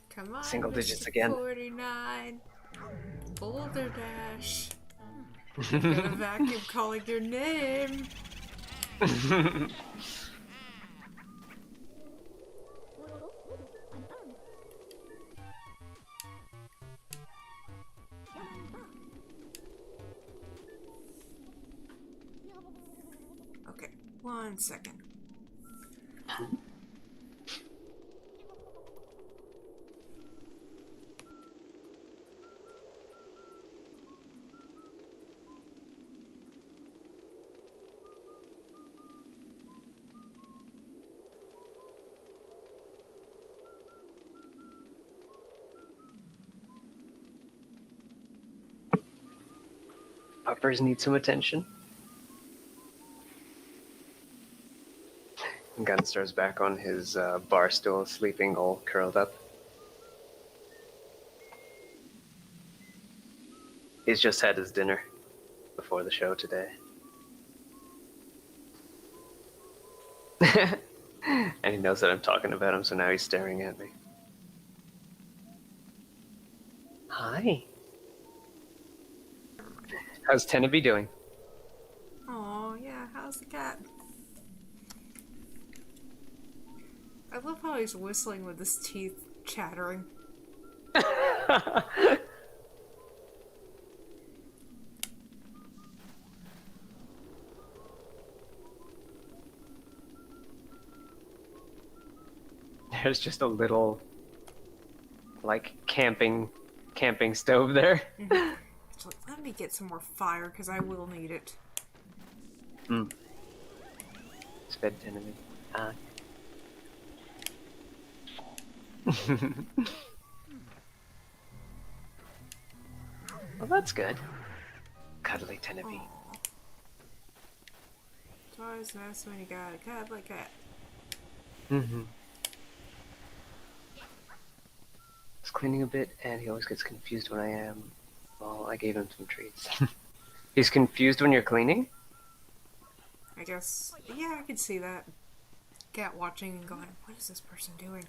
B: Come on,
A: Single
B: Mr.
A: digits again.
B: 49. Boulder dash. Got a vacuum calling your name. Okay, 1 second.
A: Puppers need some attention. Gunstar's back on his bar stool, sleeping all curled up. He's just had his dinner before the show today. And he knows that I'm talking about him, so now he's staring at me. Hi. How's Tenaby doing?
B: Oh yeah, how's the cat? I love how he's whistling with his teeth chattering.
A: There's just a little, like, camping stove there.
B: It's like, let me get some more fire, because I will need it.
A: It's fed Tenaby. Ah. Well, that's good. Cuddly Tenaby.
B: It's always nice when you got a cat like that.
A: Mm-hmm. He's cleaning a bit, and he always gets confused when I am. Well, I gave him some treats. He's confused when you're cleaning?
B: I guess, yeah, I could see that. Cat watching and going, what is this person doing?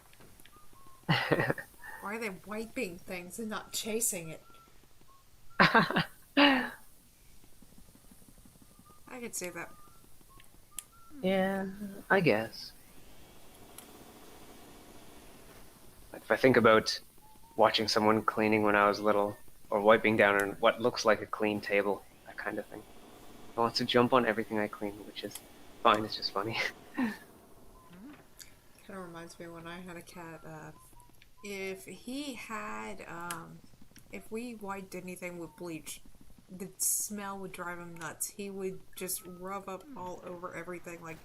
B: Why are they wiping things and not chasing it? I could see that.
A: Yeah, I guess. If I think about watching someone cleaning when I was little, or wiping down on what looks like a clean table, that kind of thing. He wants to jump on everything I clean, which is fine, it's just funny.
B: Kind of reminds me when I had a cat, if he had, if we wiped anything with bleach, the smell would drive him nuts. He would just rub up all over everything like,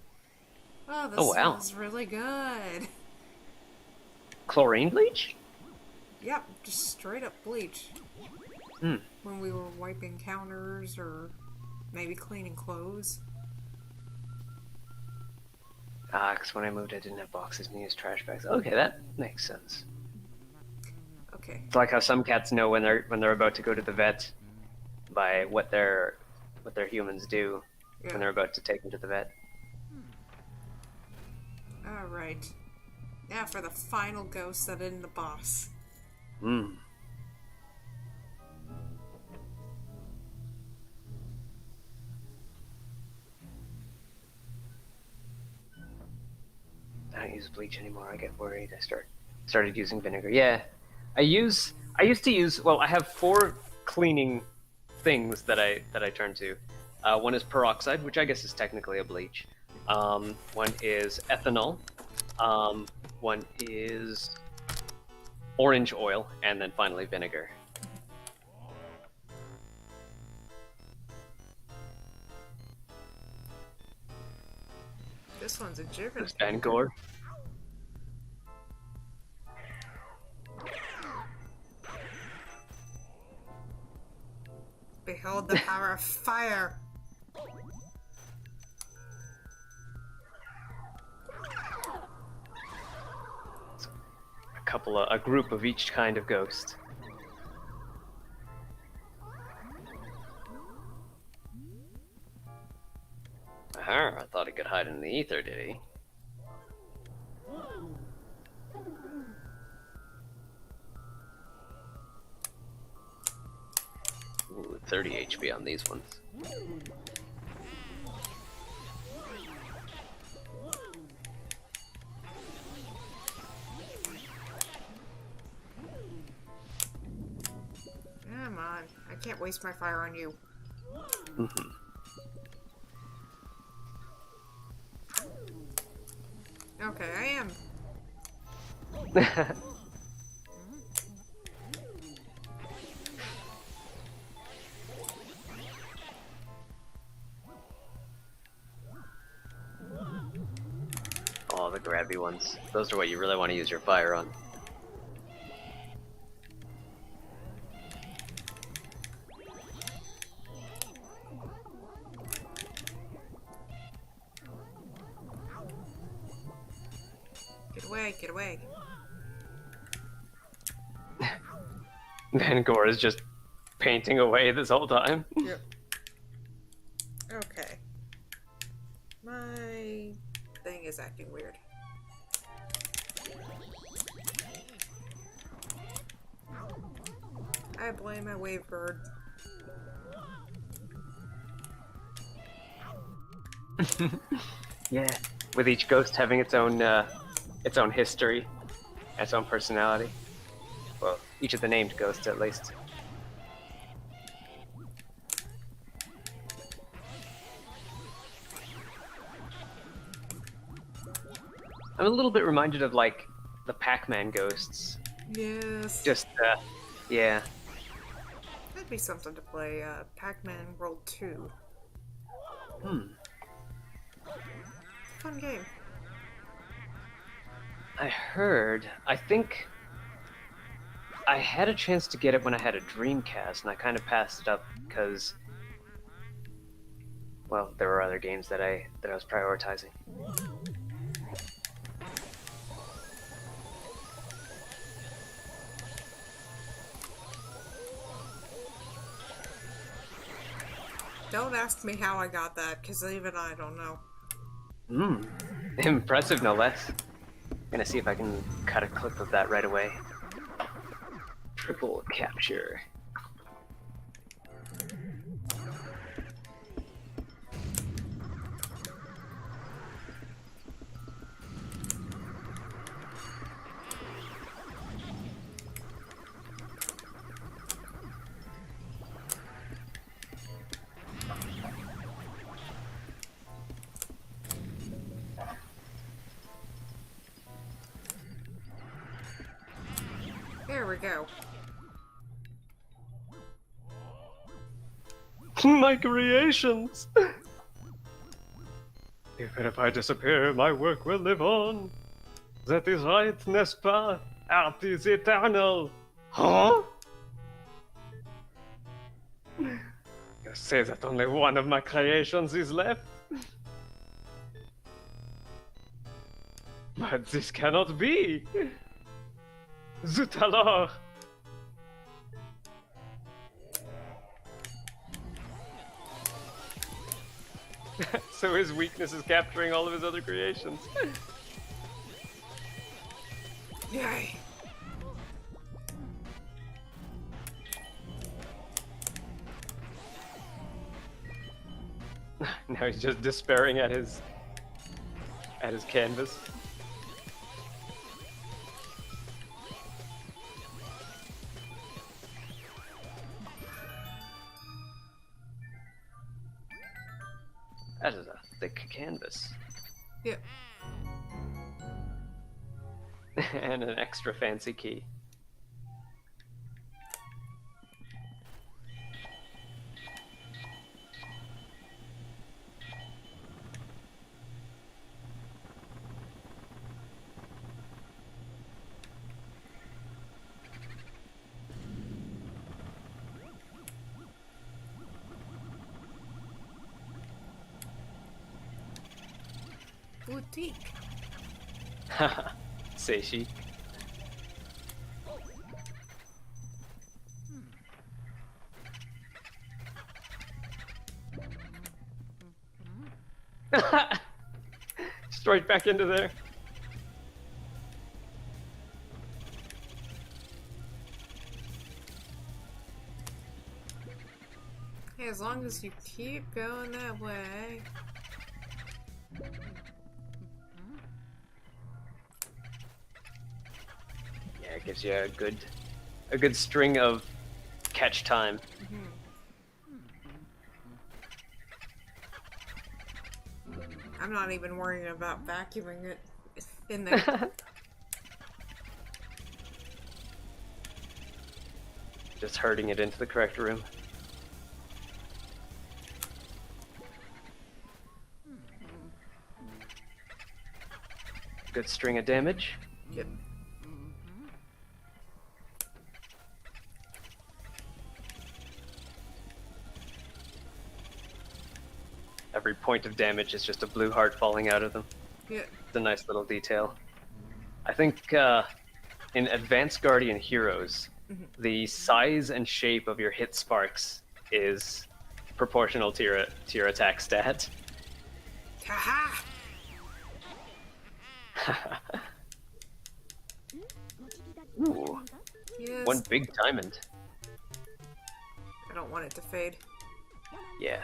B: oh, this smells really good.
A: Chlorine bleach?
B: Yep, just straight up bleach.
A: Hmm.
B: When we were wiping counters or maybe cleaning clothes.
A: Because when I moved I didn't have boxes and used trash bags. Okay, that makes sense.
B: Okay.
A: It's like how some cats know when they're about to go to the vet by what their humans do when they're about to take them to the vet.
B: Alright. Now for the final ghost that in the boss.
A: Hmm. I don't use bleach anymore. I get worried. Started using vinegar. Yeah, I used to use. Well, I have 4 cleaning things that I turn to. One is peroxide, which I guess is technically a bleach. One is ethanol. One is orange oil, and then finally vinegar.
B: This one's a jiggler.
A: Van Gore.
B: Behold the power of fire.
A: A group of each kind of ghost. I thought he could hide in the ether, did he? Ooh, 30 HP on these ones.
B: Come on. I can't waste my fire on you.
A: Mm-hmm.
B: Okay, I am.
A: Oh, the grabby ones. Those are what you really want to use your fire on.
B: Get away, get away.
A: Van Gore is just painting away this whole time.
B: Yep. Okay. My thing is acting weird. I blame my wave bird.
A: Yeah, with each ghost having its own history, its own personality. Well, each of the named ghosts, at least. I'm a little bit reminded of, like, the Pac-Man ghosts.
B: Yes.
A: Just, yeah.
B: That'd be something to play, Pac-Man World 2. Fun game.
A: I think I had a chance to get it when I had a Dreamcast, and I kind of passed it up because, well, there were other games that I was prioritizing.
B: Don't ask me how I got that, because even I don't know.
A: Impressive, no less. Gonna see if I can cut a clip of that right away. Triple capture.
B: There we go.
A: My creations! Even if I disappear, my work will live on. That is right, n'est-ce pas? Art is eternal. Huh? You say that only one of my creations is left? But this cannot be! Zut alors! So his weakness is capturing all of his other creations.
B: Yay!
A: Now he's just despairing at his canvas. That is a thick canvas.
B: Yep.
A: And an extra fancy key.
B: boutique.
A: Haha. Say she. Straight back into there.
B: Hey, as long as you keep going that way.
A: Yeah, it gives you a good string of catch time.
B: I'm not even worrying about vacuuming it in there.
A: Just herding it into the correct room. Good string of damage.
B: Yep.
A: Every point of damage is just a blue heart falling out of them.
B: Yep.
A: It's a nice little detail. I think in Advanced Guardian Heroes, the size and shape of your hit sparks is proportional to your attack stat.
B: Haha!
A: Ooh,
B: Yes.
A: one big diamond.
B: I don't want it to fade.
A: Yeah.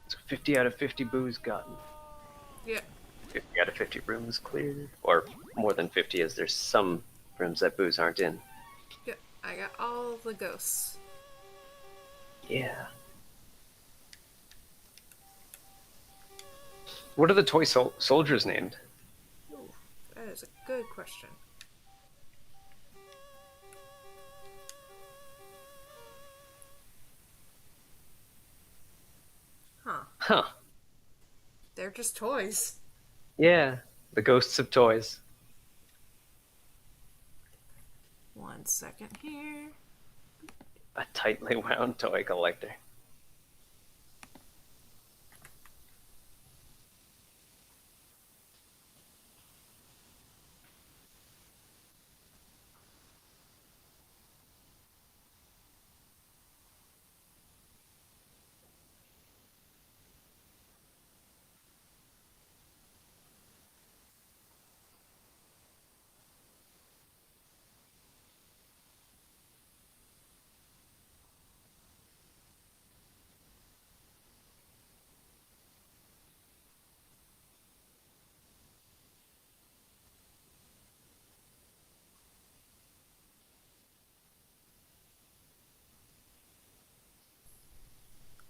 A: So 50 out of 50 boos gotten.
B: Yep.
A: 50 out of 50 rooms cleared. Or more than 50, as there's some rooms that boos aren't in.
B: Yep. I got all the ghosts.
A: Yeah. What are the toy soldiers named?
B: Ooh, that is a good question. Huh.
A: Huh.
B: They're just toys.
A: Yeah. The ghosts of toys.
B: 1 second here.
A: A tightly wound toy collector.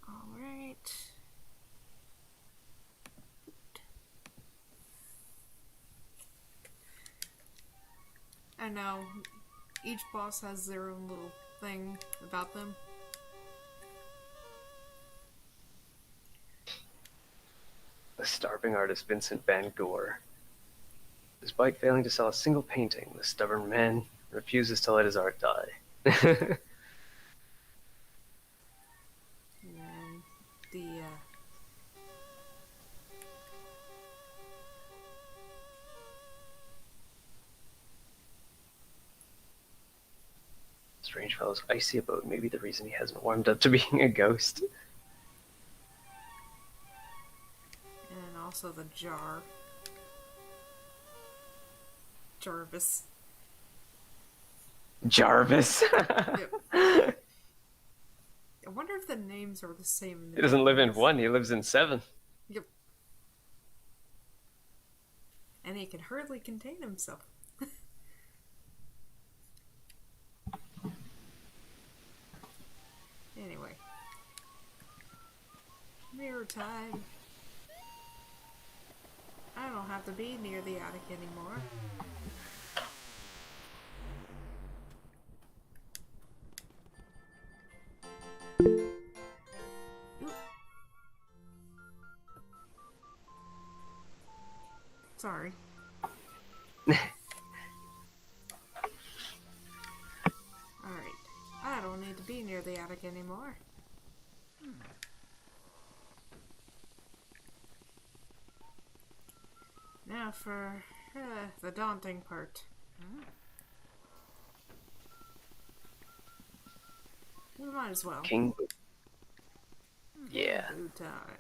B: Alright. I know. Each boss has their own little thing about them.
A: The starving artist Vincent Van Gogh. Despite failing to sell a single painting, the stubborn man refuses to let his art die.
B: And the,
A: Strange fellow's icy abode may be the reason he hasn't warmed up to being a ghost.
B: and also the jar. Jarvis.
A: Jarvis.
B: Yep. I wonder if the names are the same. In the
A: He doesn't live in
B: games.
A: 1, he lives in 7.
B: Yep. And he can hardly contain himself. Anyway. Mirror time. I don't have to be near the attic anymore. Sorry. Alright. I don't need to be near the attic anymore. Now for the daunting part. We might as well.
A: King. Yeah.
B: Food time.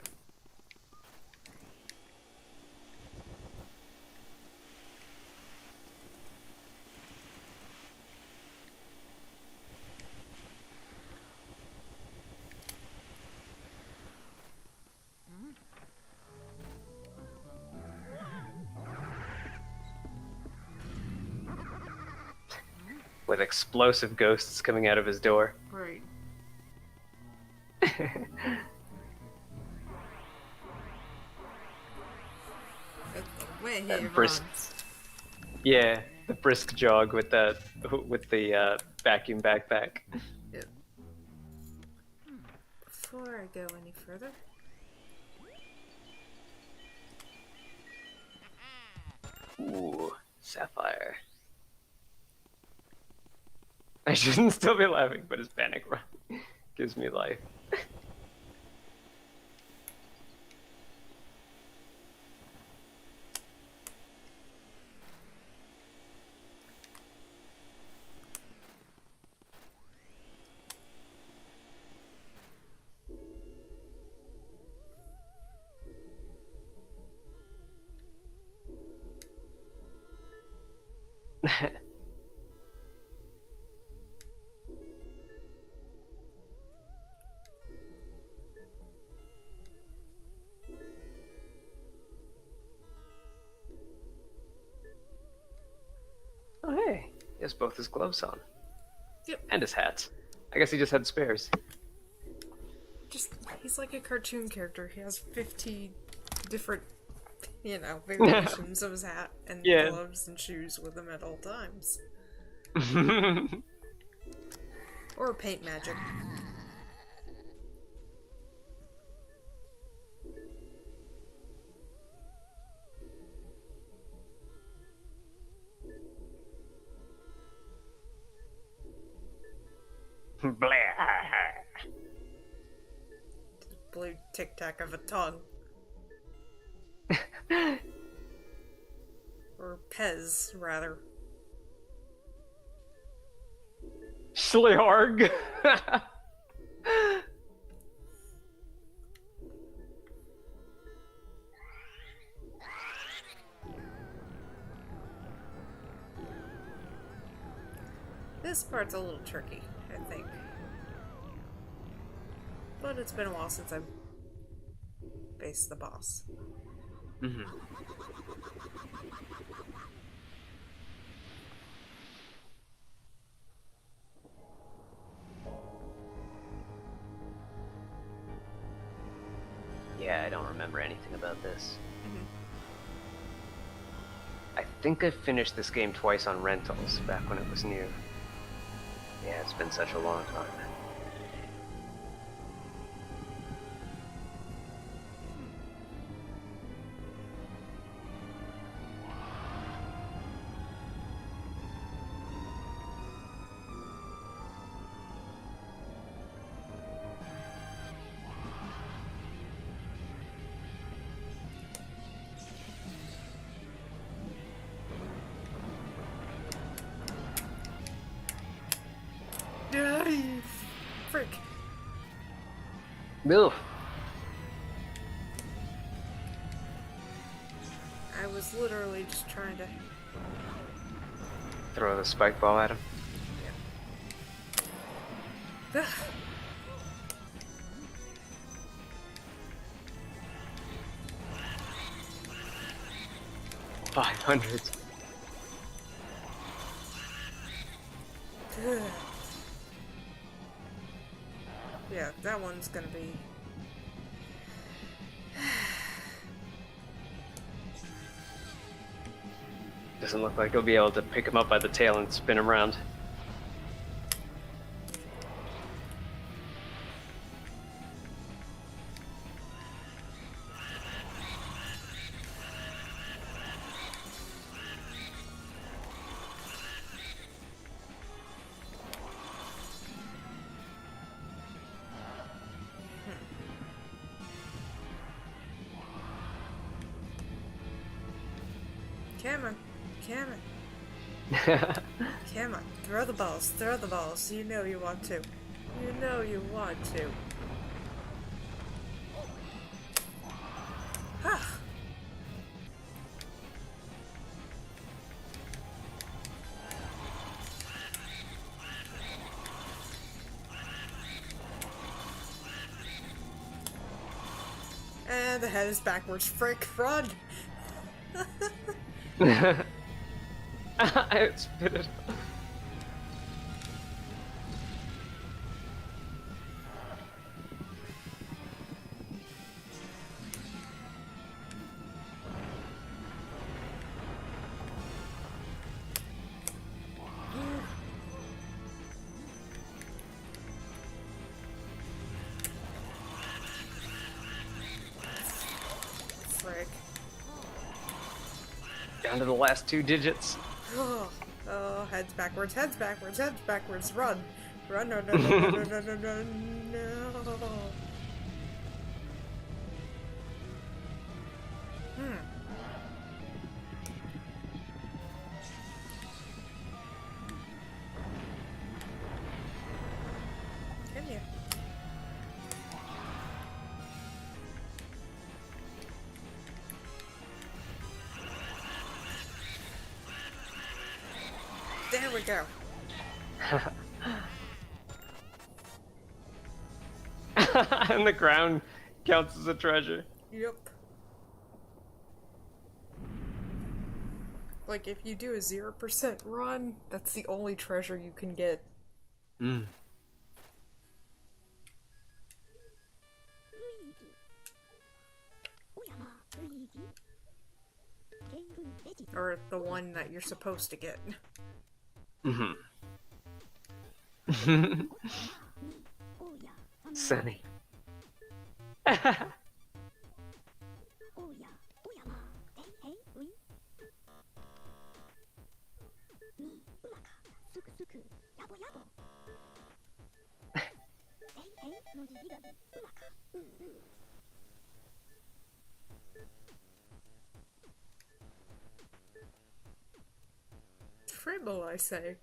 A: With explosive ghosts coming out of his door.
B: Right. Way he
A: That brisk-
B: runs.
A: Yeah, the brisk jog with the vacuum backpack.
B: Yep. Before I go any further,
A: Ooh, sapphire. I shouldn't still be laughing, but his panic run gives me life. Oh hey, he has both his gloves on.
B: Yep.
A: And his hats. I guess he just had spares.
B: just he's like a cartoon character. He has 50 different, variations of his hat and
A: Yeah.
B: gloves and shoes with him at all times. Or paint magic.
A: Blah.
B: Blue tic tac of a tongue. Or Pez, rather.
A: Schliarg.
B: This part's a little tricky, I think. But it's been a while since I've faced the boss.
A: Mm-hmm. Yeah, I don't remember anything about this.
B: Mhm.
A: I think I finished this game twice on rentals back when it was new. Yeah, it's been such a long time.
B: Yay! Frick.
A: Oof.
B: I was literally just trying to...
A: Throw the spike ball at him.
B: Ugh.
A: 500.
B: Ugh. Yeah, that one's gonna be...
A: Doesn't look like he'll be able to pick him up by the tail and spin him around.
B: Come on. Come on. Come on. Throw the balls. Throw the balls. You know you want to. You know you want to. Ah. And the head is backwards. Frick, run!
A: I spit it.
B: Frick.
A: Down to the last 2 digits.
B: Oh, heads backwards, heads backwards, heads backwards, run! Run, no, no, no, no, no, no, no, no, no. Can you? There we go.
A: And the ground counts as a treasure.
B: Yep. Like, if you do a 0% run, that's the only treasure you can get.
A: Mm.
B: Or the one that you're supposed to get.
A: Mm-hmm. Sunny.
B: Fribble, I say.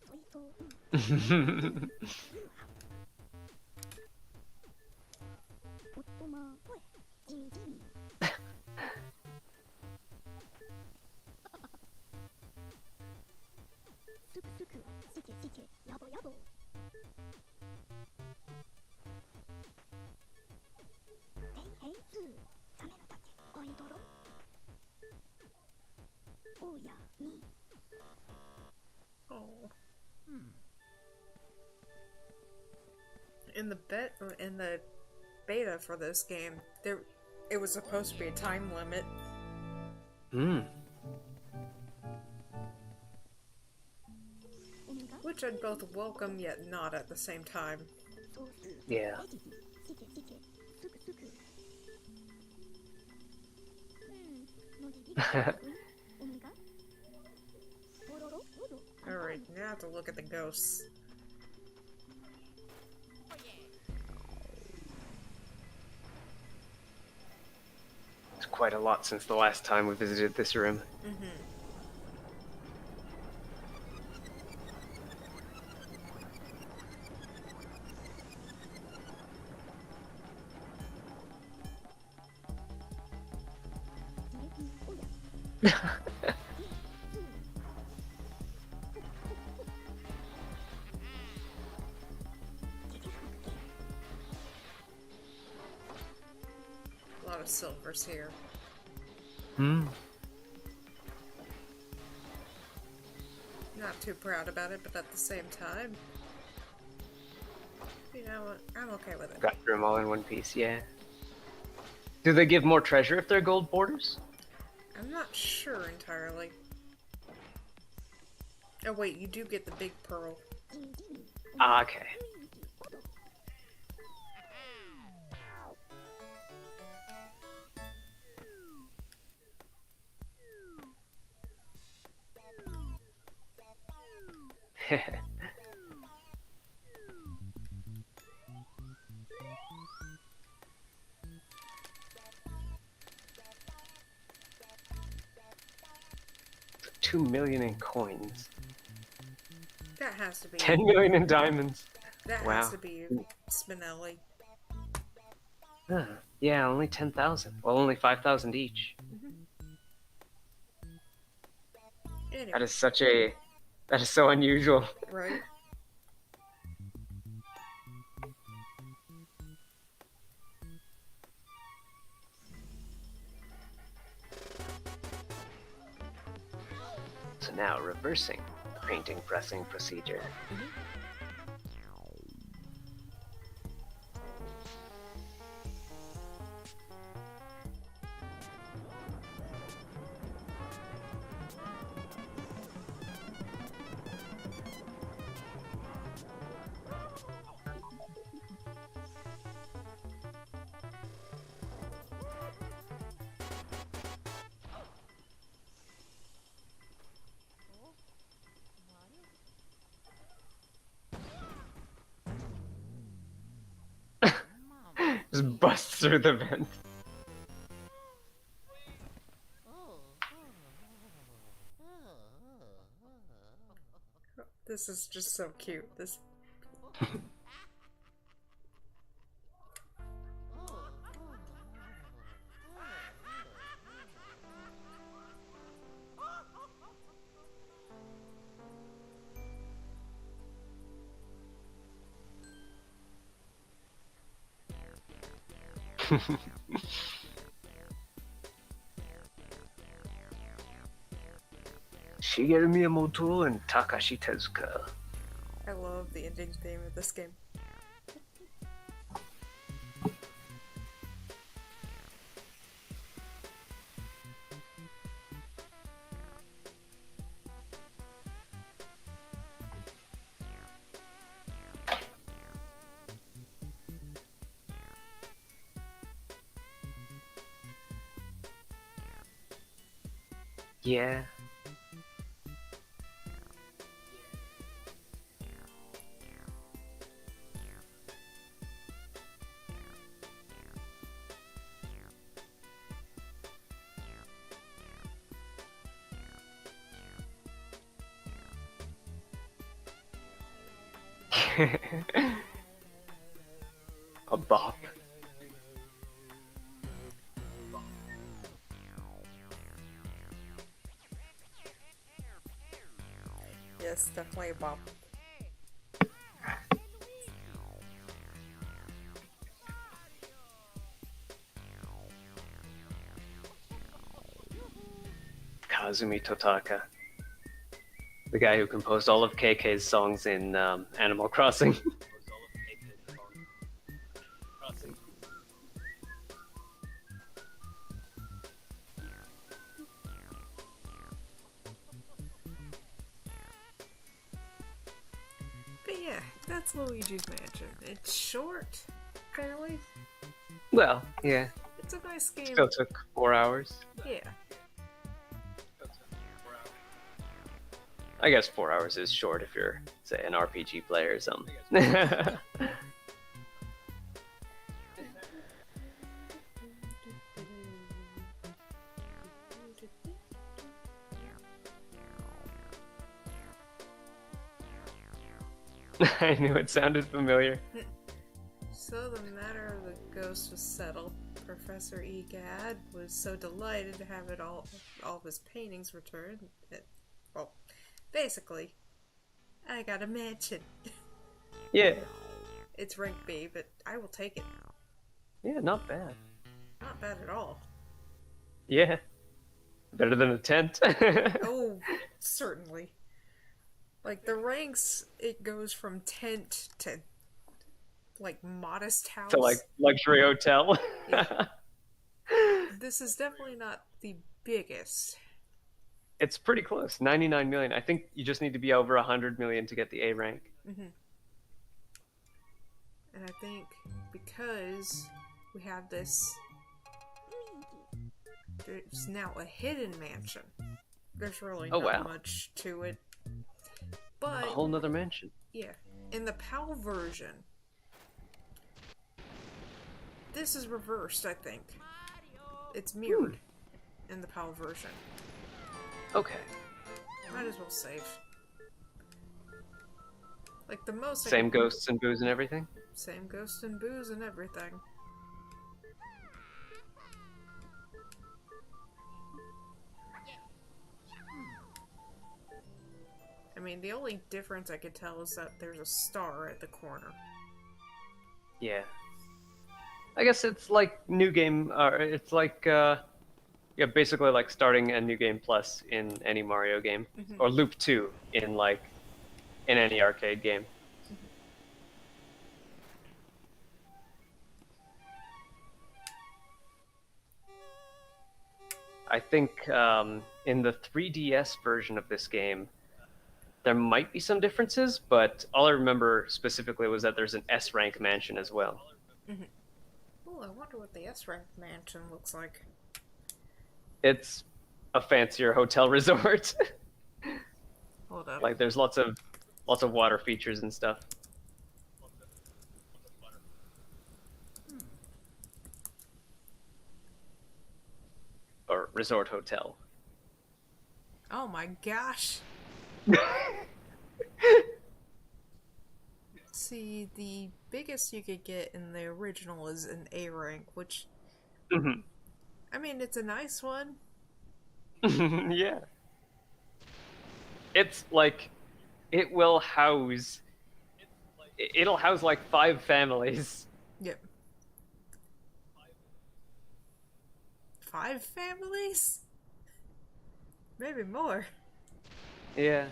B: Oh. In the beta for this game, it was supposed to be a time limit.
A: Mm.
B: Which I'd both welcome yet not at the same time.
A: Yeah.
B: Alright, now I have to look at the ghosts.
A: It's quite a lot since the last time we visited this room.
B: A lot of silvers here.
A: Hmm.
B: Not too proud about it, but at the same time, you know what? I'm okay with it.
A: Got through them all in one piece, yeah. Do they give more treasure if they're gold borders?
B: I'm not sure entirely. Oh wait, you do get the big pearl.
A: Ah, okay. 2 million in coins.
B: That has to be.
A: 10 million in diamonds.
B: That
A: Wow.
B: has to be Spinelli.
A: Huh. Yeah, only 10,000. Well, only 5,000 each.
B: Anyway,
A: That is such a... That is so unusual.
B: right?
A: So now, reversing the painting pressing procedure. Just bust through the vent.
B: This is just so cute. This.
A: Shigeru Miyamoto and Takashi Tezuka.
B: I love the ending theme of this game.
A: Yeah. A bop.
B: Yes, definitely a bop.
A: Kazumi Totaka. The guy who composed all of KK's songs in Animal Crossing.
B: But yeah, that's Luigi's Mansion. It's short, fairly.
A: Well, yeah.
B: It's a nice game.
A: Still took 4 hours.
B: Yeah.
A: I guess 4 hours is short if you're, say, an RPG player or something. I knew it sounded familiar.
B: So the matter of the ghost was settled. Professor Egad was so delighted to have all of his paintings returned that, well, basically, I got a mansion.
A: Yeah.
B: It's rank B, but I will take it.
A: Yeah, not bad.
B: Not bad at all.
A: Yeah. Better than a tent.
B: Oh, certainly. Like, the ranks, it goes from tent to, like, modest house.
A: To, like, luxury hotel.
B: Yeah. This is definitely not the biggest.
A: It's pretty close. 99 million. I think you just need to be over 100 million to get the A rank.
B: Mm-hmm. And I think because we have this, there's now a hidden mansion. There's really not much to it. But
A: A whole nother mansion.
B: yeah, in the PAL version, this is reversed, I think. It's mirrored in the PAL version.
A: Okay.
B: Might as well save. Like, the most I
A: Same
B: could...
A: ghosts and booze and everything.
B: Same ghost and booze and everything. I mean, the only difference I could tell is that there's a star at the corner.
A: Yeah. I guess it's like new game. It's like yeah, basically like starting a new game plus in any Mario game, or loop 2 in like in any arcade game. I think in the 3DS version of this game, there might be some differences, but all I remember specifically was that there's an S rank mansion as well.
B: Oh, I wonder what the S-rank mansion looks like.
A: It's a fancier hotel resort.
B: Hold up.
A: Like there's lots of water features and stuff. Or resort hotel.
B: Oh my gosh. See, the biggest you could get in the original is an A rank, which, I mean, it's a nice one.
A: Yeah. It's like it will house it'll house like 5 families.
B: Yep. 5 families? Maybe more.
A: Yeah.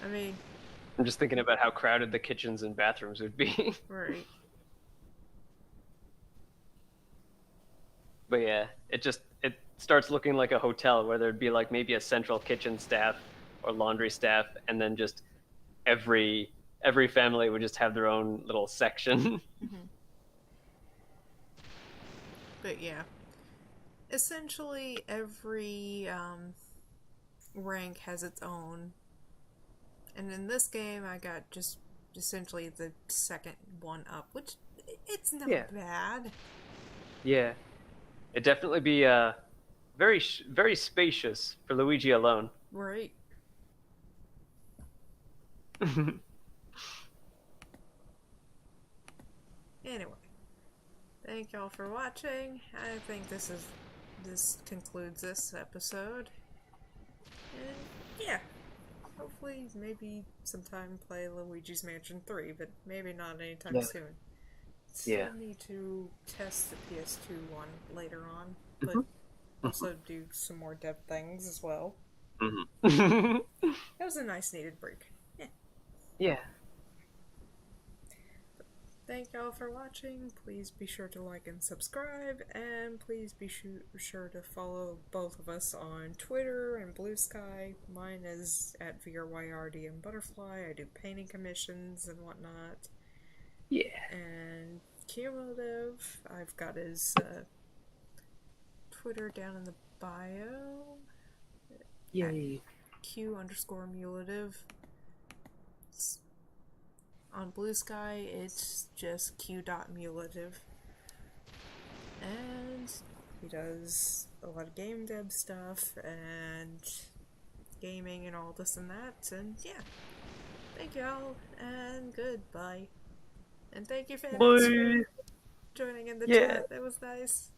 B: I mean,
A: I'm just thinking about how crowded the kitchens and bathrooms would be.
B: right.
A: But yeah, it starts looking like a hotel where there'd be like maybe a central kitchen staff or laundry staff, and then just every family would just have their own little section.
B: But yeah. Essentially, every rank has its own. And in this game, I got just essentially the second one up, which it's not bad.
A: Yeah. It'd definitely be very spacious for Luigi alone.
B: Right. Anyway, thank y'all for watching. I think this concludes this episode. And yeah, hopefully maybe sometime play Luigi's Mansion 3, but maybe not anytime soon. Still need to test the PS2 one later on, but also do some more dev things as well. That was a nice needed break.
A: Yeah.
B: Thank y'all for watching. Please be sure to like and subscribe, and please be sure to follow both of us on Twitter and Blue Sky. Mine is at VRYRDM Butterfly. I do painting commissions and whatnot.
A: Yeah.
B: And Cumulative, I've got his Twitter down in the bio.
A: Yay.
B: Q_mulative. On Blue Sky, it's just q.mulative. And he does a lot of game dev stuff and gaming and all this and that. And yeah, thank y'all and goodbye. And thank you, fans, for joining in the chat. That was nice.